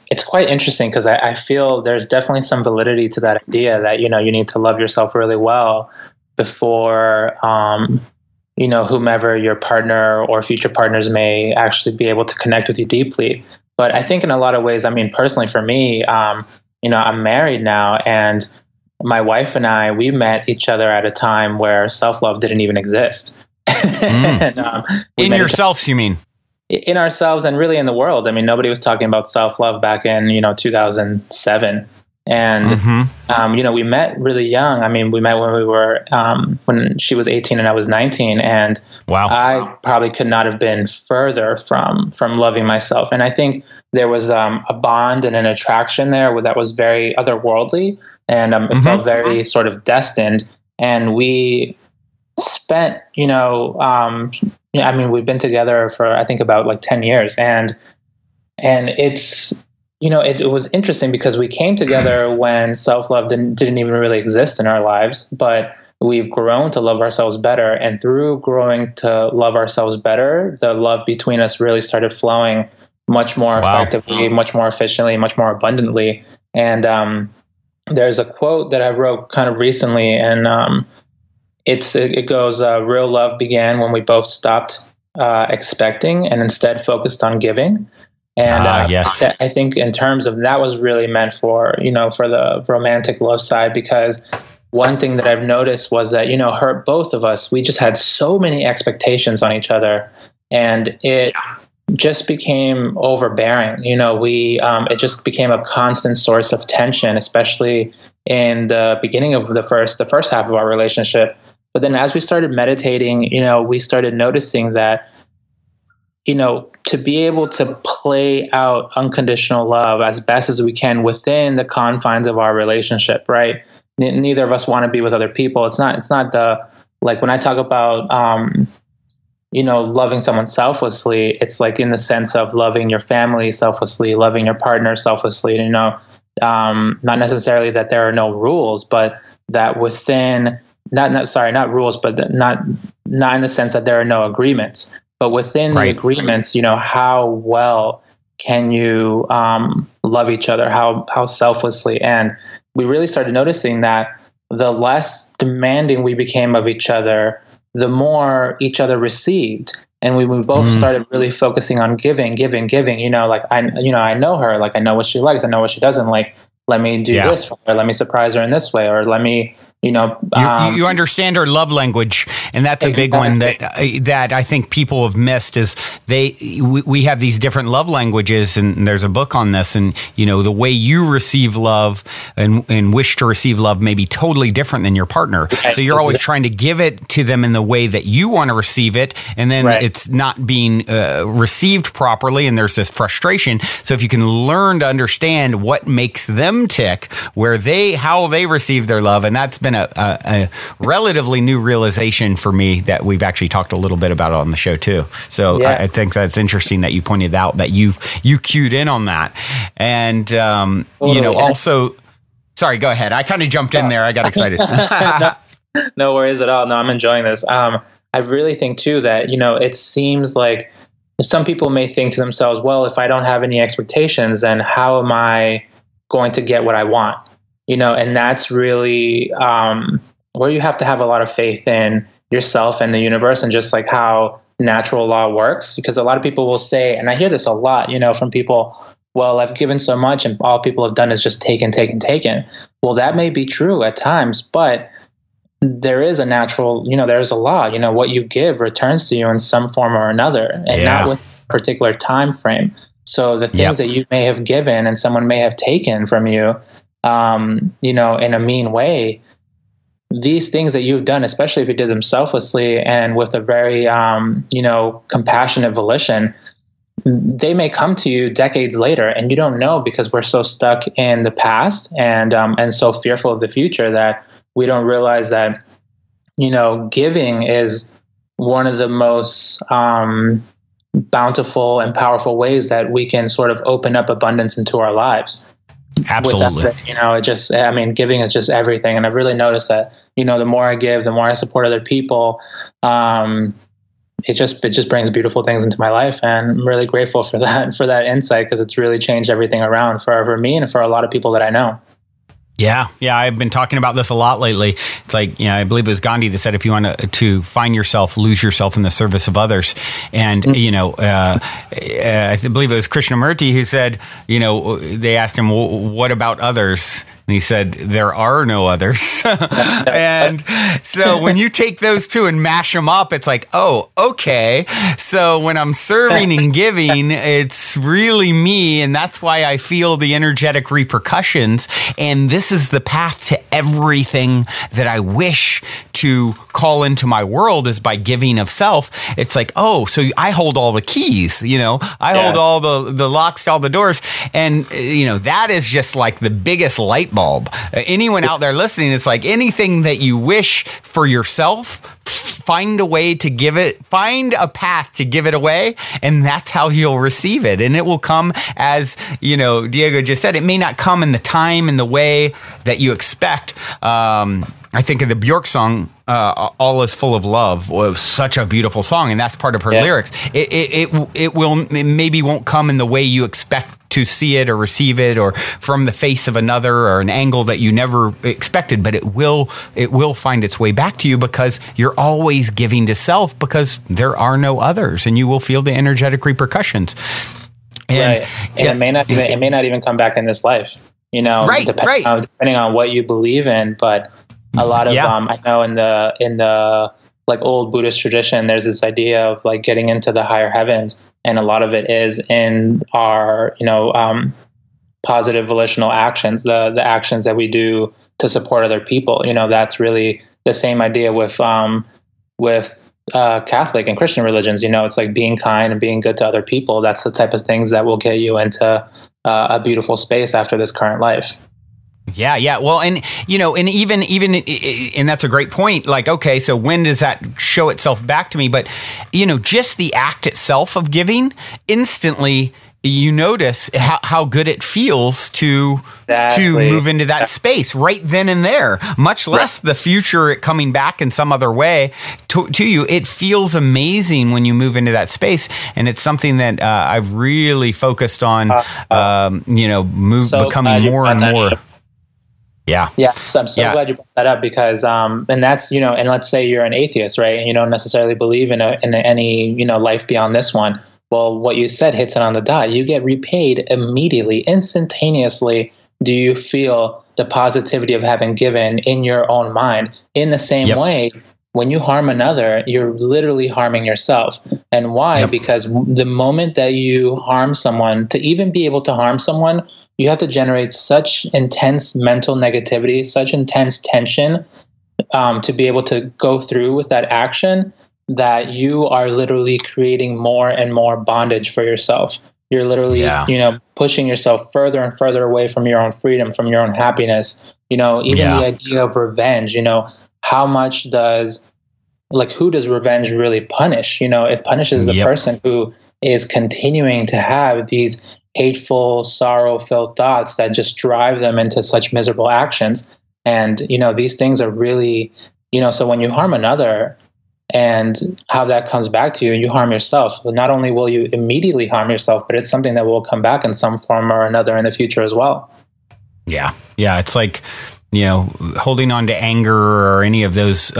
it's quite interesting, because I feel there's definitely some validity to that idea that, you need to love yourself really well before, whomever your partner or future partners may actually be able to connect with you deeply. But I think in a lot of ways, personally for me, I'm married now, and my wife and I, we met each other at a time where self-love didn't even exist. And, in yourself, you mean? In ourselves, and really in the world. Nobody was talking about self-love back in, 2007. And, we met really young. We met when we were, when she was 18 and I was 19. And wow. I probably could not have been further from loving myself. And I think there was a bond and an attraction there that was very otherworldly, and it felt very sort of destined. And we spent, we've been together for, I think, about like 10 years. And it's, it was interesting because we came together when self-love didn't even really exist in our lives, but we've grown to love ourselves better. And through growing to love ourselves better, the love between us really started flowing much more effectively, much more efficiently, much more abundantly. And there's a quote that I wrote kind of recently, and it goes, real love began when we both stopped expecting and instead focused on giving. And yes. I think in terms of that was really meant for, for the romantic love side, because one thing that I've noticed was that, both of us, we just had so many expectations on each other, and it just became overbearing. It just became a constant source of tension, especially in the beginning of the first half of our relationship. But then as we started meditating, we started noticing that, to be able to play out unconditional love as best as we can within the confines of our relationship, right? Neither of us want to be with other people. It's not the, like when I talk about, loving someone selflessly, it's like in the sense of loving your family selflessly, loving your partner selflessly, not necessarily that there are no rules, but that within, not rules, but not in the sense that there are no agreements. But within the agreements, how well can you love each other? How selflessly? And we really started noticing that the less demanding we became of each other, the more each other received. And we both started really focusing on giving. Like I know her, like I know what she likes, I know what she doesn't like. let me do this for her, let me surprise her in this way, or let me, you understand her love language, and that's a big one that I think people have missed. Is we have these different love languages, and there's a book on this, and the way you receive love and wish to receive love may be totally different than your partner. Right. So you're always trying to give it to them in the way that you want to receive it, and then it's not being received properly, and there's this frustration. So if you can learn to understand what makes them tick, how they receive their love, and that's been a relatively new realization for me that we've actually talked a little bit about on the show too. So I think that's interesting that you pointed out that you cued in on that, and also. Sorry, go ahead. I kind of jumped in there. I got excited. No worries at all. No, I'm enjoying this. I really think too that it seems like some people may think to themselves, well, if I don't have any expectations, then how am I going to get what I want? And that's really where you have to have a lot of faith in yourself and the universe, and just like how natural law works. Because a lot of people will say, and I hear this a lot, from people, well, I've given so much and all people have done is just taken. Well, that may be true at times, but there is a natural, there's a law, what you give returns to you in some form or another, and not with a particular time frame. So the things that you may have given and someone may have taken from you, in a mean way, these things that you've done, especially if you did them selflessly and with a very, compassionate volition, they may come to you decades later, and you don't know, because we're so stuck in the past and so fearful of the future that we don't realize that, giving is one of the most bountiful and powerful ways that we can sort of open up abundance into our lives. Absolutely. Giving is just everything. And I've really noticed that, the more I give, the more I support other people, it just brings beautiful things into my life. And I'm really grateful for that insight, because it's really changed everything around for me and for a lot of people that I know. Yeah. I've been talking about this a lot lately. It's like, I believe it was Gandhi that said, if you want to find yourself, lose yourself in the service of others. And, I believe it was Krishnamurti who said, they asked him, well, what about others? And he said, there are no others. And so when you take those two and mash them up, it's like, oh, okay. So when I'm serving and giving, it's really me. And that's why I feel the energetic repercussions. And this is the path to everything that I wish to call into my world, is by giving of self. It's like, oh, so I hold all the keys, I hold all the locks to all the doors. And, that is just like the biggest light bulb. Anyone out there listening, it's like anything that you wish for yourself, find a way to give it, find a path to give it away, and that's how you'll receive it. And it will come, as, Diego just said, it may not come in the time and the way that you expect. I think of the Bjork song, All Is Full of Love, was such a beautiful song, and that's part of her lyrics. It maybe won't come in the way you expect to see it or receive it, or from the face of another, or an angle that you never expected, but it will find its way back to you, because you're always giving to self, because there are no others, and you will feel the energetic repercussions. And it may not even come back in this life, depending on what you believe in. But a lot of I know in the like old Buddhist tradition, there's this idea of like getting into the higher heavens, and a lot of it is in our positive volitional actions, the actions that we do to support other people. That's really the same idea with Catholic and Christian religions. It's like being kind and being good to other people. That's the type of things that will get you into a beautiful space after this current life. Yeah. Well, and that's a great point. Like, okay, so when does that show itself back to me? But, just the act itself of giving, instantly you notice how good it feels to move into that space right then and there, much less the future it coming back in some other way to you. It feels amazing when you move into that space. And it's something that I've really focused on, becoming more and more. Yeah. So I'm so glad you brought that up, because, and that's, and let's say you're an atheist, right? And you don't necessarily believe in any, life beyond this one. Well, what you said hits it on the dot. You get repaid immediately, instantaneously, do you feel the positivity of having given in your own mind? In the same way, when you harm another, you're literally harming yourself. And why? Because the moment that you harm someone, to even be able to harm someone, you have to generate such intense mental negativity, such intense tension, to be able to go through with that action, that you are literally creating more and more bondage for yourself. You're literally, pushing yourself further and further away from your own freedom, from your own happiness. Even the idea of revenge, how much who does revenge really punish? It punishes the person who is continuing to have these hateful, sorrow-filled thoughts that just drive them into such miserable actions. And, these things are really, so when you harm another and how that comes back to you, you harm yourself. But not only will you immediately harm yourself, but it's something that will come back in some form or another in the future as well. Yeah. Yeah. It's like, holding on to anger or any of those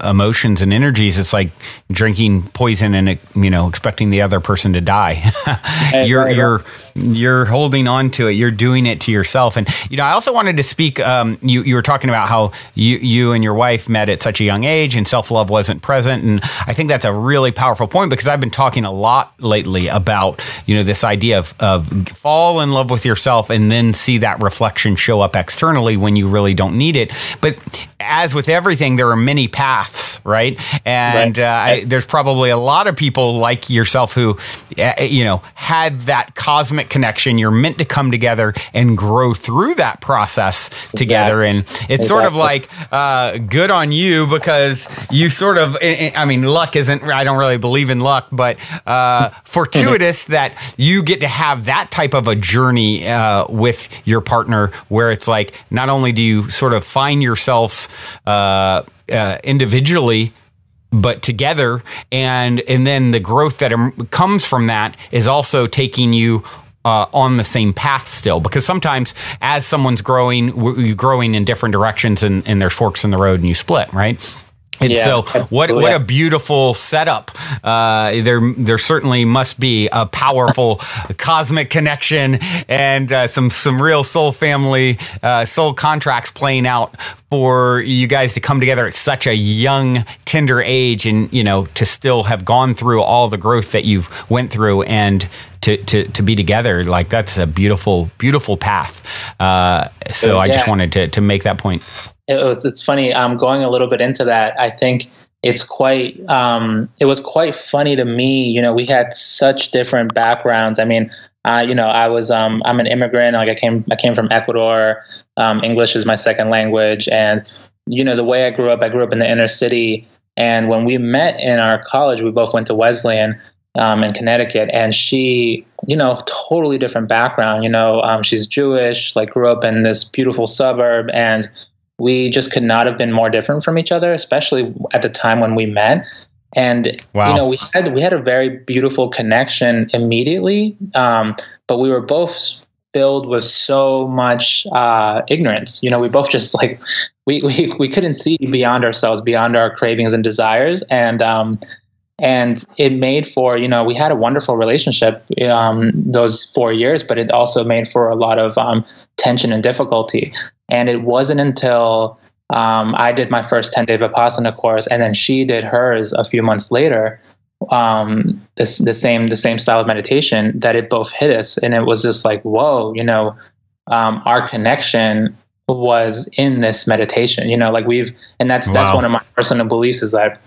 emotions and energies. It's like drinking poison and, expecting the other person to die. You're holding on to it. You're doing it to yourself. And, I also wanted to speak, you were talking about how you and your wife met at such a young age and self-love wasn't present. And I think that's a really powerful point, because I've been talking a lot lately about, this idea of fall in love with yourself and then see that reflection show up externally when you really don't need it. But as with everything, there are many paths, right? And there's probably a lot of people like yourself who, had that cosmic connection. You're meant to come together and grow through that process together. And it's sort of like, good on you, because you sort of, luck isn't, I don't really believe in luck, but fortuitous that you get to have that type of a journey with your partner, where it's like, not only do you sort of find yourselves individually, but together, and then the growth that comes from that is also taking you on the same path still. Because sometimes as someone's growing, you're growing in different directions, and there's forks in the road and you split, right? And so what a beautiful setup. There certainly must be a powerful cosmic connection and some real soul family, soul contracts playing out for you guys to come together at such a young, tender age, and, to still have gone through all the growth that you've went through, and to be together. Like, that's a beautiful, beautiful path. So I just wanted to make that point. It's funny. Going a little bit into that, I think it's quite. It was quite funny to me. We had such different backgrounds. I mean, I was. I'm an immigrant. Like, I came from Ecuador. English is my second language, and the way I grew up in the inner city. And when we met in our college, we both went to Wesleyan in Connecticut, and she, totally different background. She's Jewish. Like, grew up in this beautiful suburb, and we just could not have been more different from each other, especially at the time when we met. And, we had a very beautiful connection immediately. But we were both filled with so much ignorance. We both just we couldn't see beyond ourselves, beyond our cravings and desires. And it made for, we had a wonderful relationship those 4 years, but it also made for a lot of tension and difficulty. And it wasn't until I did my first 10-day Vipassana course, and then she did hers a few months later, the same style of meditation, that it both hit us. And it was just like, whoa, our connection was in this meditation. That's one of my personal beliefs, is that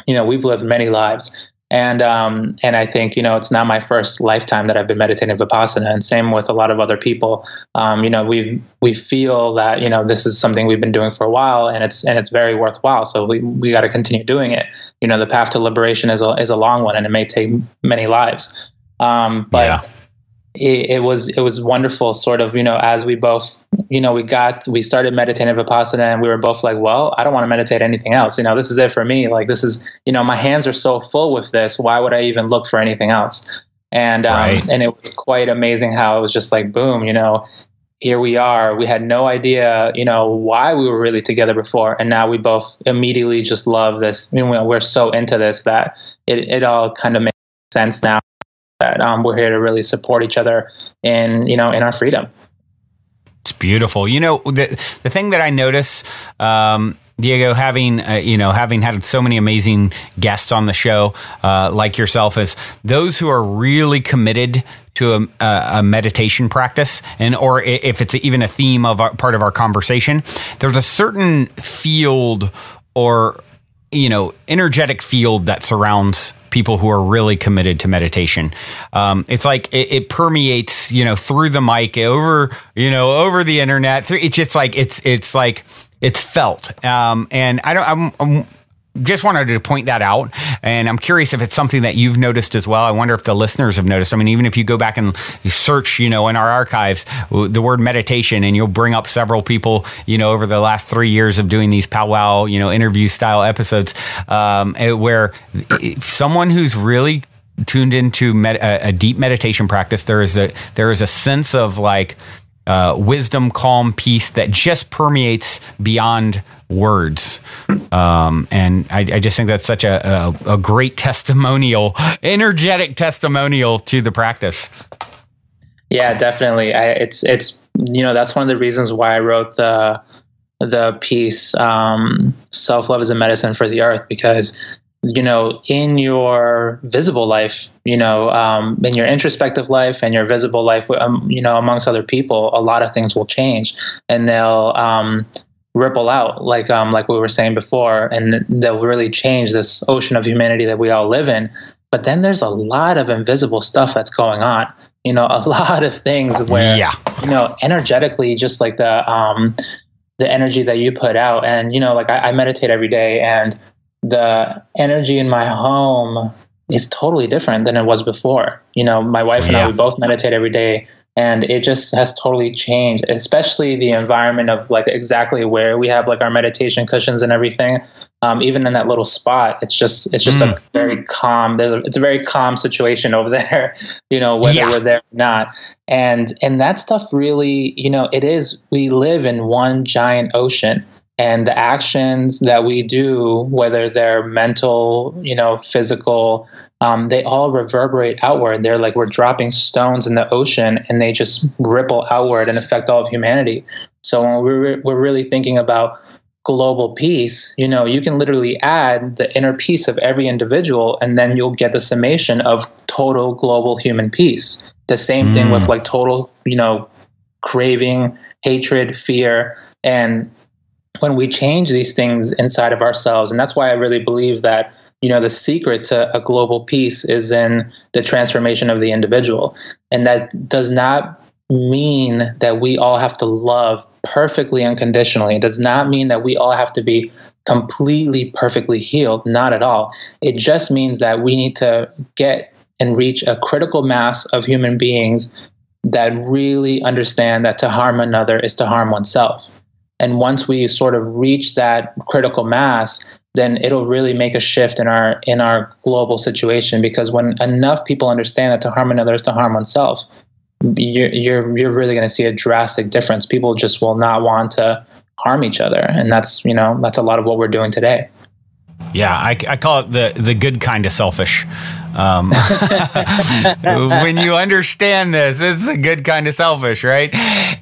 we've lived many lives, and I think it's not my first lifetime that I've been meditating Vipassana, and same with a lot of other people. We feel that this is something we've been doing for a while, and it's very worthwhile. So we got to continue doing it. The path to liberation is a long one, and it may take many lives. It was wonderful, sort of, as we both, we started meditating Vipassana, and we were both like, well, I don't want to meditate anything else. This is it for me. Like, this is, my hands are so full with this. Why would I even look for anything else? And, and it was quite amazing how it was just like, boom, here we are. We had no idea, why we were really together before. And now we both immediately just love this. We're so into this that it all kind of makes sense now, that we're here to really support each other in our freedom. It's beautiful. You know, the thing that I notice, Diego, having had so many amazing guests on the show, like yourself, is those who are really committed to a meditation practice, or if it's even a theme of part of our conversation, there's a certain field or energetic field that surrounds people who are really committed to meditation. It's like it permeates, through the mic, over the internet. It's just like it's felt. And I'm just wanted to point that out. And I'm curious if it's something that you've noticed as well. I wonder if the listeners have noticed. I mean, even if you go back and you search, in our archives, the word meditation, and you'll bring up several people, over the last 3 years of doing these powwow, interview style episodes, where someone who's really tuned into a deep meditation practice, there is a sense of wisdom, calm, peace that just permeates beyond words. And I just think that's such a great testimonial, energetic testimonial to the practice. Yeah, definitely. It's that's one of the reasons why I wrote the piece, Self-Love is a Medicine for the Earth, because in your visible life, in your introspective life and your visible life, amongst other people, a lot of things will change, and they'll ripple out, like we were saying before, and they'll really change this ocean of humanity that we all live in. But then there's a lot of invisible stuff that's going on. A lot of things where, energetically, just like the energy that you put out, and I meditate every day, and the energy in my home is totally different than it was before. My wife and I, we both meditate every day, and it just has totally changed, especially the environment of exactly where we have our meditation cushions and everything. Even in that little spot, it's just a very calm, it's a very calm situation over there, whether we're there or not. And that stuff really, it is, we live in one giant ocean. And the actions that we do, whether they're mental, physical, they all reverberate outward. They're like we're dropping stones in the ocean, and they just ripple outward and affect all of humanity. So when we're really thinking about global peace, you can literally add the inner peace of every individual, and then you'll get the summation of total global human peace. The same thing with total, craving, hatred, fear, and when we change these things inside of ourselves. And that's why I really believe that, the secret to a global peace is in the transformation of the individual. And that does not mean that we all have to love perfectly unconditionally. It does not mean that we all have to be completely perfectly healed. Not at all. It just means that we need to get and reach a critical mass of human beings that really understand that to harm another is to harm oneself. And once we sort of reach that critical mass, then it'll really make a shift in our global situation. Because when enough people understand that to harm another is to harm oneself, you're really going to see a drastic difference. People just will not want to harm each other, and that's a lot of what we're doing today. Yeah, I call it the good kind of selfish. When you understand this, it's the good kind of selfish, right?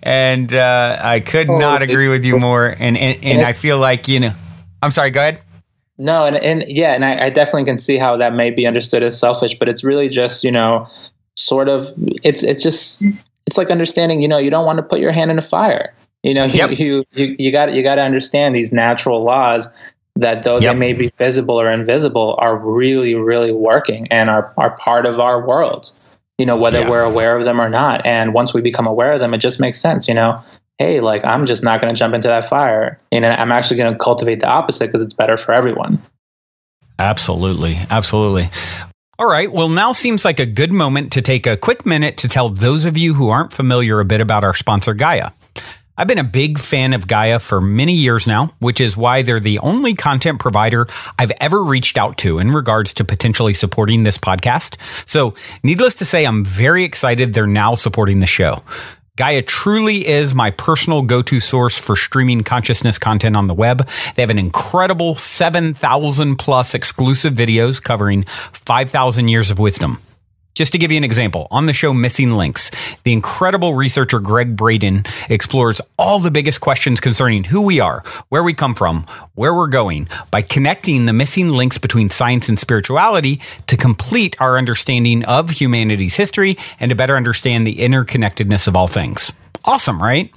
And I could not agree with you more. And I feel like, I'm sorry, go ahead. No, and I definitely can see how that may be understood as selfish, but it's really just, sort of, it's like understanding, you don't want to put your hand in a fire. You got to understand these natural laws that though they may be visible or invisible are really, really working and are part of our world, whether we're aware of them or not. And once we become aware of them, it just makes sense, hey, I'm just not going to jump into that fire. I'm actually going to cultivate the opposite because it's better for everyone. Absolutely. Absolutely. All right. Well, now seems like a good moment to take a quick minute to tell those of you who aren't familiar a bit about our sponsor, Gaia. I've been a big fan of Gaia for many years now, which is why they're the only content provider I've ever reached out to in regards to potentially supporting this podcast. So needless to say, I'm very excited they're now supporting the show. Gaia truly is my personal go-to source for streaming consciousness content on the web. They have an incredible 7,000 plus exclusive videos covering 5,000 years of wisdom. Just to give you an example, on the show Missing Links, the incredible researcher Greg Braden explores all the biggest questions concerning who we are, where we come from, where we're going, by connecting the missing links between science and spirituality to complete our understanding of humanity's history and to better understand the interconnectedness of all things. Awesome, right?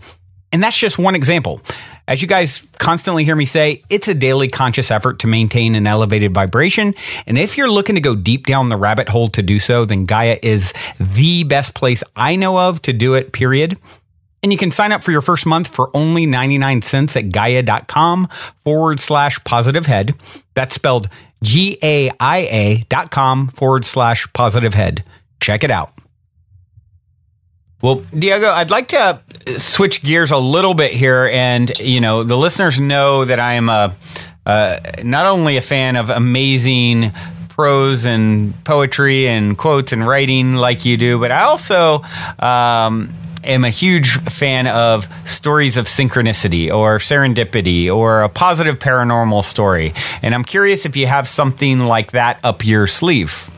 And that's just one example. As you guys constantly hear me say, it's a daily conscious effort to maintain an elevated vibration. And if you're looking to go deep down the rabbit hole to do so, then Gaia is the best place I know of to do it, period. And you can sign up for your first month for only 99 cents at gaia.com/positivehead. That's spelled GAIA.com/positivehead. Check it out. Well, Diego, I'd like to switch gears a little bit here. And, you know, the listeners know that I am not only a fan of amazing prose and poetry and quotes and writing like you do, but I also am a huge fan of stories of synchronicity or serendipity or a positive paranormal story. And I'm curious if you have something like that up your sleeve.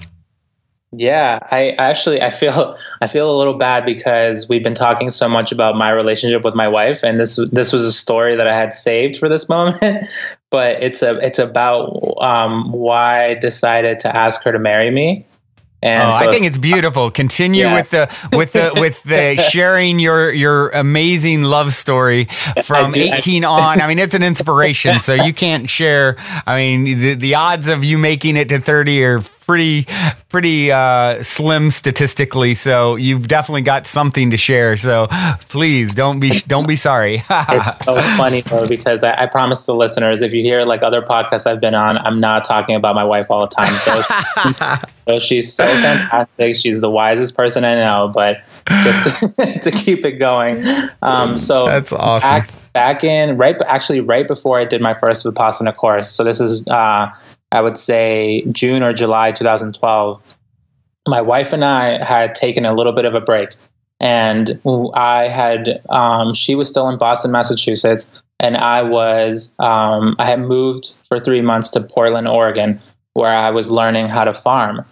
Yeah, I feel a little bad because we've been talking so much about my relationship with my wife, and this was a story that I had saved for this moment. But it's about why I decided to ask her to marry me. And so I think it's beautiful. Continue with the sharing your amazing love story from 18 on. I mean, it's an inspiration. So you can't share. I mean, the odds of you making it to 30 are pretty slim statistically. So you've definitely got something to share. So please don't be sorry. It's so funny though, because I promise the listeners, if you hear like other podcasts I've been on, I'm not talking about my wife all the time. So she's so fantastic. She's the wisest person I know, but just to keep it going. So that's awesome. Back in right before I did my first Vipassana course. So this is, I would say June or July 2012. My wife and I had taken a little bit of a break, and she was still in Boston, Massachusetts, and I had moved for 3 months to Portland, Oregon, where I was learning how to farm,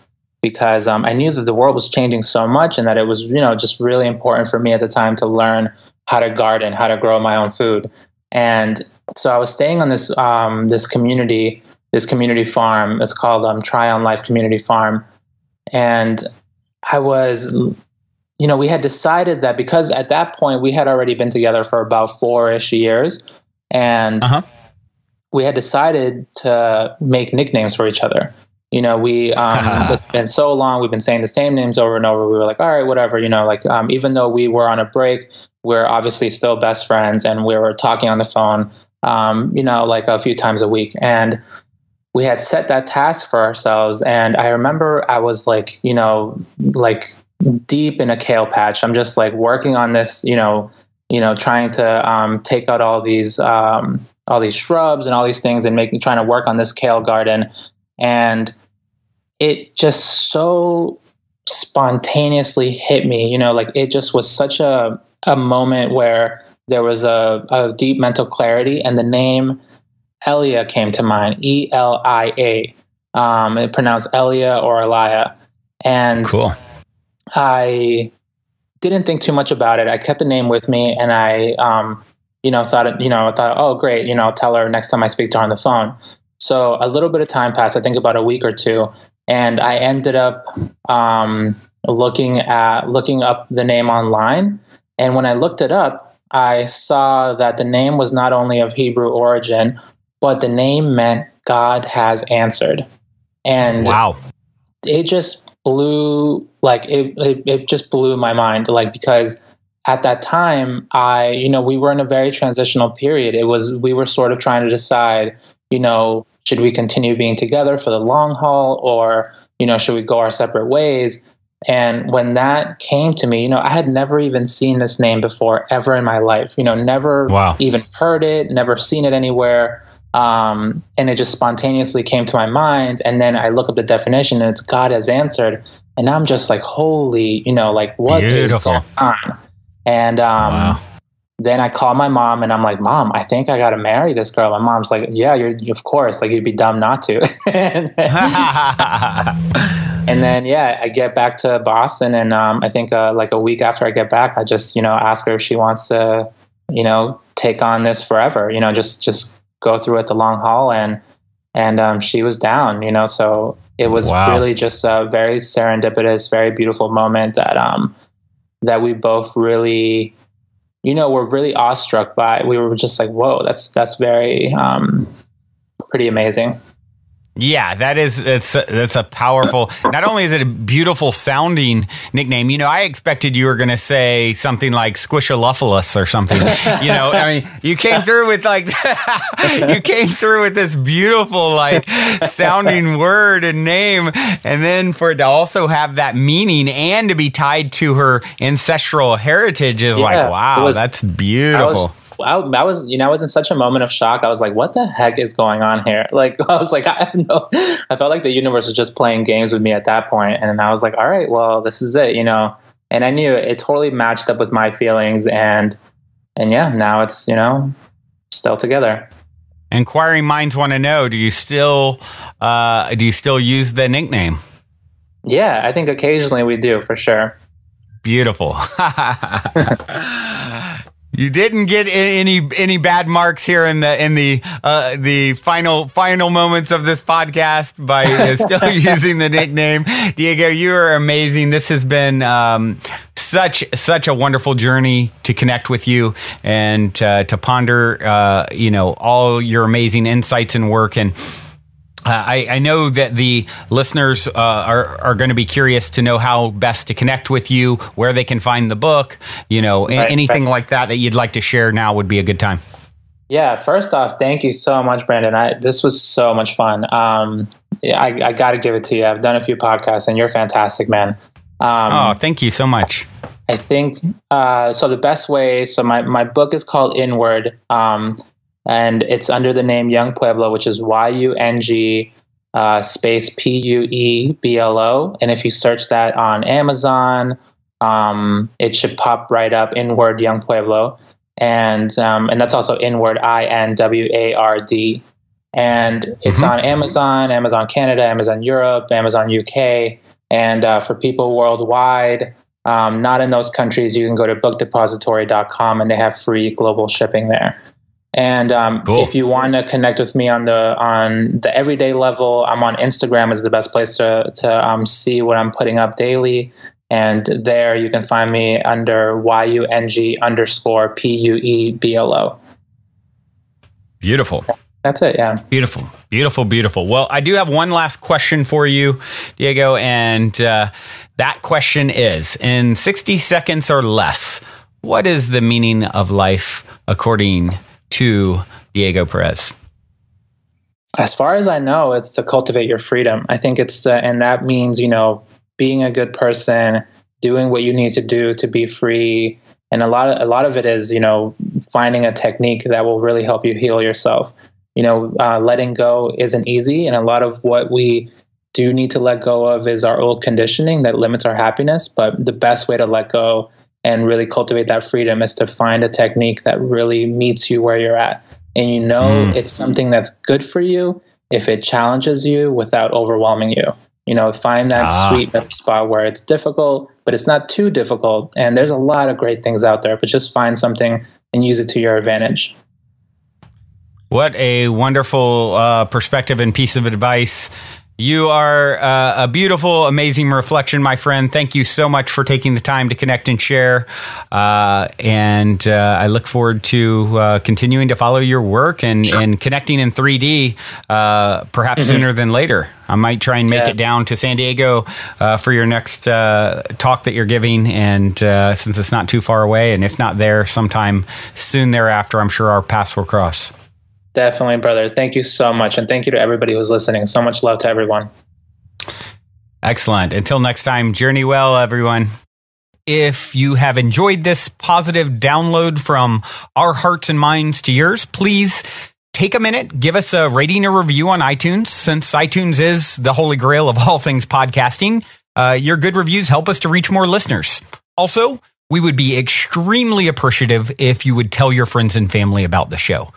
because I knew that the world was changing so much, and that it was, just really important for me at the time to learn how to garden, how to grow my own food. And so I was staying on this community farm. It's called Try on Life Community Farm. And I was, we had decided that, because at that point we had already been together for about 4-ish years, and we had decided to make nicknames for each other. It's been so long, we've been saying the same names over and over. We were like, all right, whatever, even though we were on a break, we're obviously still best friends, and we were talking on the phone, like a few times a week. And we had set that task for ourselves. And I remember I was like, deep in a kale patch. I'm just like working on this, trying to take out all these shrubs and all these things, and trying to work on this kale garden. And it just so spontaneously hit me, it just was such a moment where there was a deep mental clarity, and the name Elia came to mind, Elia. It pronounced Elia or Elia. And cool. I didn't think too much about it. I kept the name with me, and I, thought, oh, great, I'll tell her next time I speak to her on the phone. So a little bit of time passed, I think about a week or two, and I ended up looking up the name online. And when I looked it up, I saw that the name was not only of Hebrew origin, but the name meant God has answered. And wow, it just blew, it just blew my mind, because at that time, we were in a very transitional period. We were sort of trying to decide, should we continue being together for the long haul, or, should we go our separate ways? And when that came to me, I had never even seen this name before ever in my life, never even heard it, never seen it anywhere. And it just spontaneously came to my mind. And then I look up the definition, and it's God has answered. And I'm just like, holy, what is going on? And then I call my mom, and I'm like, Mom, I think I got to marry this girl. My mom's like, yeah, of course, you'd be dumb not to. And then, yeah, I get back to Boston, and I think like a week after I get back, I just, ask her if she wants to, take on this forever, just go through it the long haul. And she was down, so it was really just a very serendipitous, very beautiful moment that we both really, were really awestruck by. We were just like, whoa, that's very, pretty amazing. Yeah, that's a powerful, not only is it a beautiful sounding nickname, I expected you were going to say something like Squishalufalus or something, I mean, you came through with this beautiful, sounding word and name. And then for it to also have that meaning and to be tied to her ancestral heritage is wow, that's beautiful. I was in such a moment of shock. I was like, what the heck is going on here? I was like, I felt like the universe was just playing games with me at that point. And I was like, all right, well, this is it, and I knew it totally matched up with my feelings. And yeah, now it's, still together. Inquiring minds want to know, do you still use the nickname? Yeah, I think occasionally we do, for sure. Beautiful. You didn't get any bad marks here in the final moments of this podcast by still using the nickname. Diego, you are amazing. This has been such a wonderful journey to connect with you and to ponder all your amazing insights and work. And I know that the listeners are going to be curious to know how best to connect with you, where they can find the book, anything like that you'd like to share now would be a good time. Yeah, first off, thank you so much, Brandon. This was so much fun. I got to give it to you. I've done a few podcasts, and you're fantastic, man. Thank you so much. I think so. The best way. So my book is called Inward. And it's under the name Yung Pueblo, which is YUNG space PUEBLO. And if you search that on Amazon, it should pop right up, Inward Yung Pueblo. And that's also Inward, INWARD. And it's on Amazon Canada, Amazon Europe, Amazon UK. And for people worldwide, not in those countries, you can go to bookdepository.com and they have free global shipping there. And cool. If you want to connect with me on the everyday level, I'm on Instagram is the best place to see what I'm putting up daily. And there you can find me under YUNG_PUEBLO. Beautiful. That's it. Yeah. Beautiful. Well, I do have one last question for you, Diego. And that question is, in 60 seconds or less, what is the meaning of life according to Diego Perez? As far as I know, it's to cultivate your freedom. I think it's, and that means, being a good person, doing what you need to do to be free. And a lot of it is, finding a technique that will really help you heal yourself. Letting go isn't easy. And a lot of what we do need to let go of is our old conditioning that limits our happiness. But the best way to let go and really cultivate that freedom is to find a technique that really meets you where you're at. And it's something that's good for you if it challenges you without overwhelming you. Find that sweet spot where it's difficult, but it's not too difficult. And there's a lot of great things out there, but just find something and use it to your advantage. What a wonderful perspective and piece of advice. You are a beautiful, amazing reflection, my friend. Thank you so much for taking the time to connect and share. And I look forward to continuing to follow your work and connecting in 3D, perhaps sooner than later. I might try and make it down to San Diego for your next talk that you're giving. And since it's not too far away, and if not there, sometime soon thereafter, I'm sure our paths will cross. Definitely, brother. Thank you so much. And thank you to everybody who's listening. So much love to everyone. Excellent. Until next time, journey well, everyone. If you have enjoyed this positive download from our hearts and minds to yours, please take a minute, give us a rating or review on iTunes. Since iTunes is the holy grail of all things podcasting, your good reviews help us to reach more listeners. Also, we would be extremely appreciative if you would tell your friends and family about the show.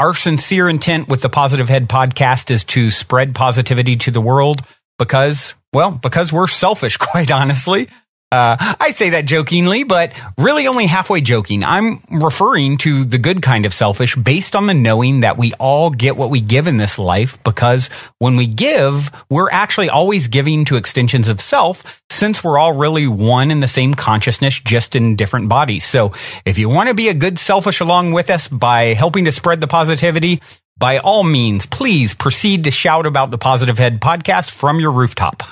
Our sincere intent with the Positive Head podcast is to spread positivity to the world because Well, because we're selfish, quite honestly. I say that jokingly, but really only halfway joking. I'm referring to the good kind of selfish based on the knowing that we all get what we give in this life, because when we give, we're actually always giving to extensions of self, since we're all really one in the same consciousness, just in different bodies. So if you want to be a good selfish along with us by helping to spread the positivity, by all means, please proceed to shout about the Positive Head podcast from your rooftop.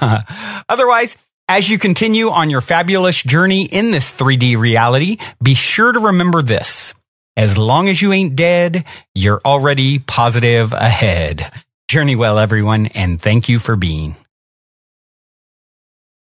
Otherwise, as you continue on your fabulous journey in this 3D reality, be sure to remember this. As long as you ain't dead, you're already positive ahead. Journey well, everyone, and thank you for being.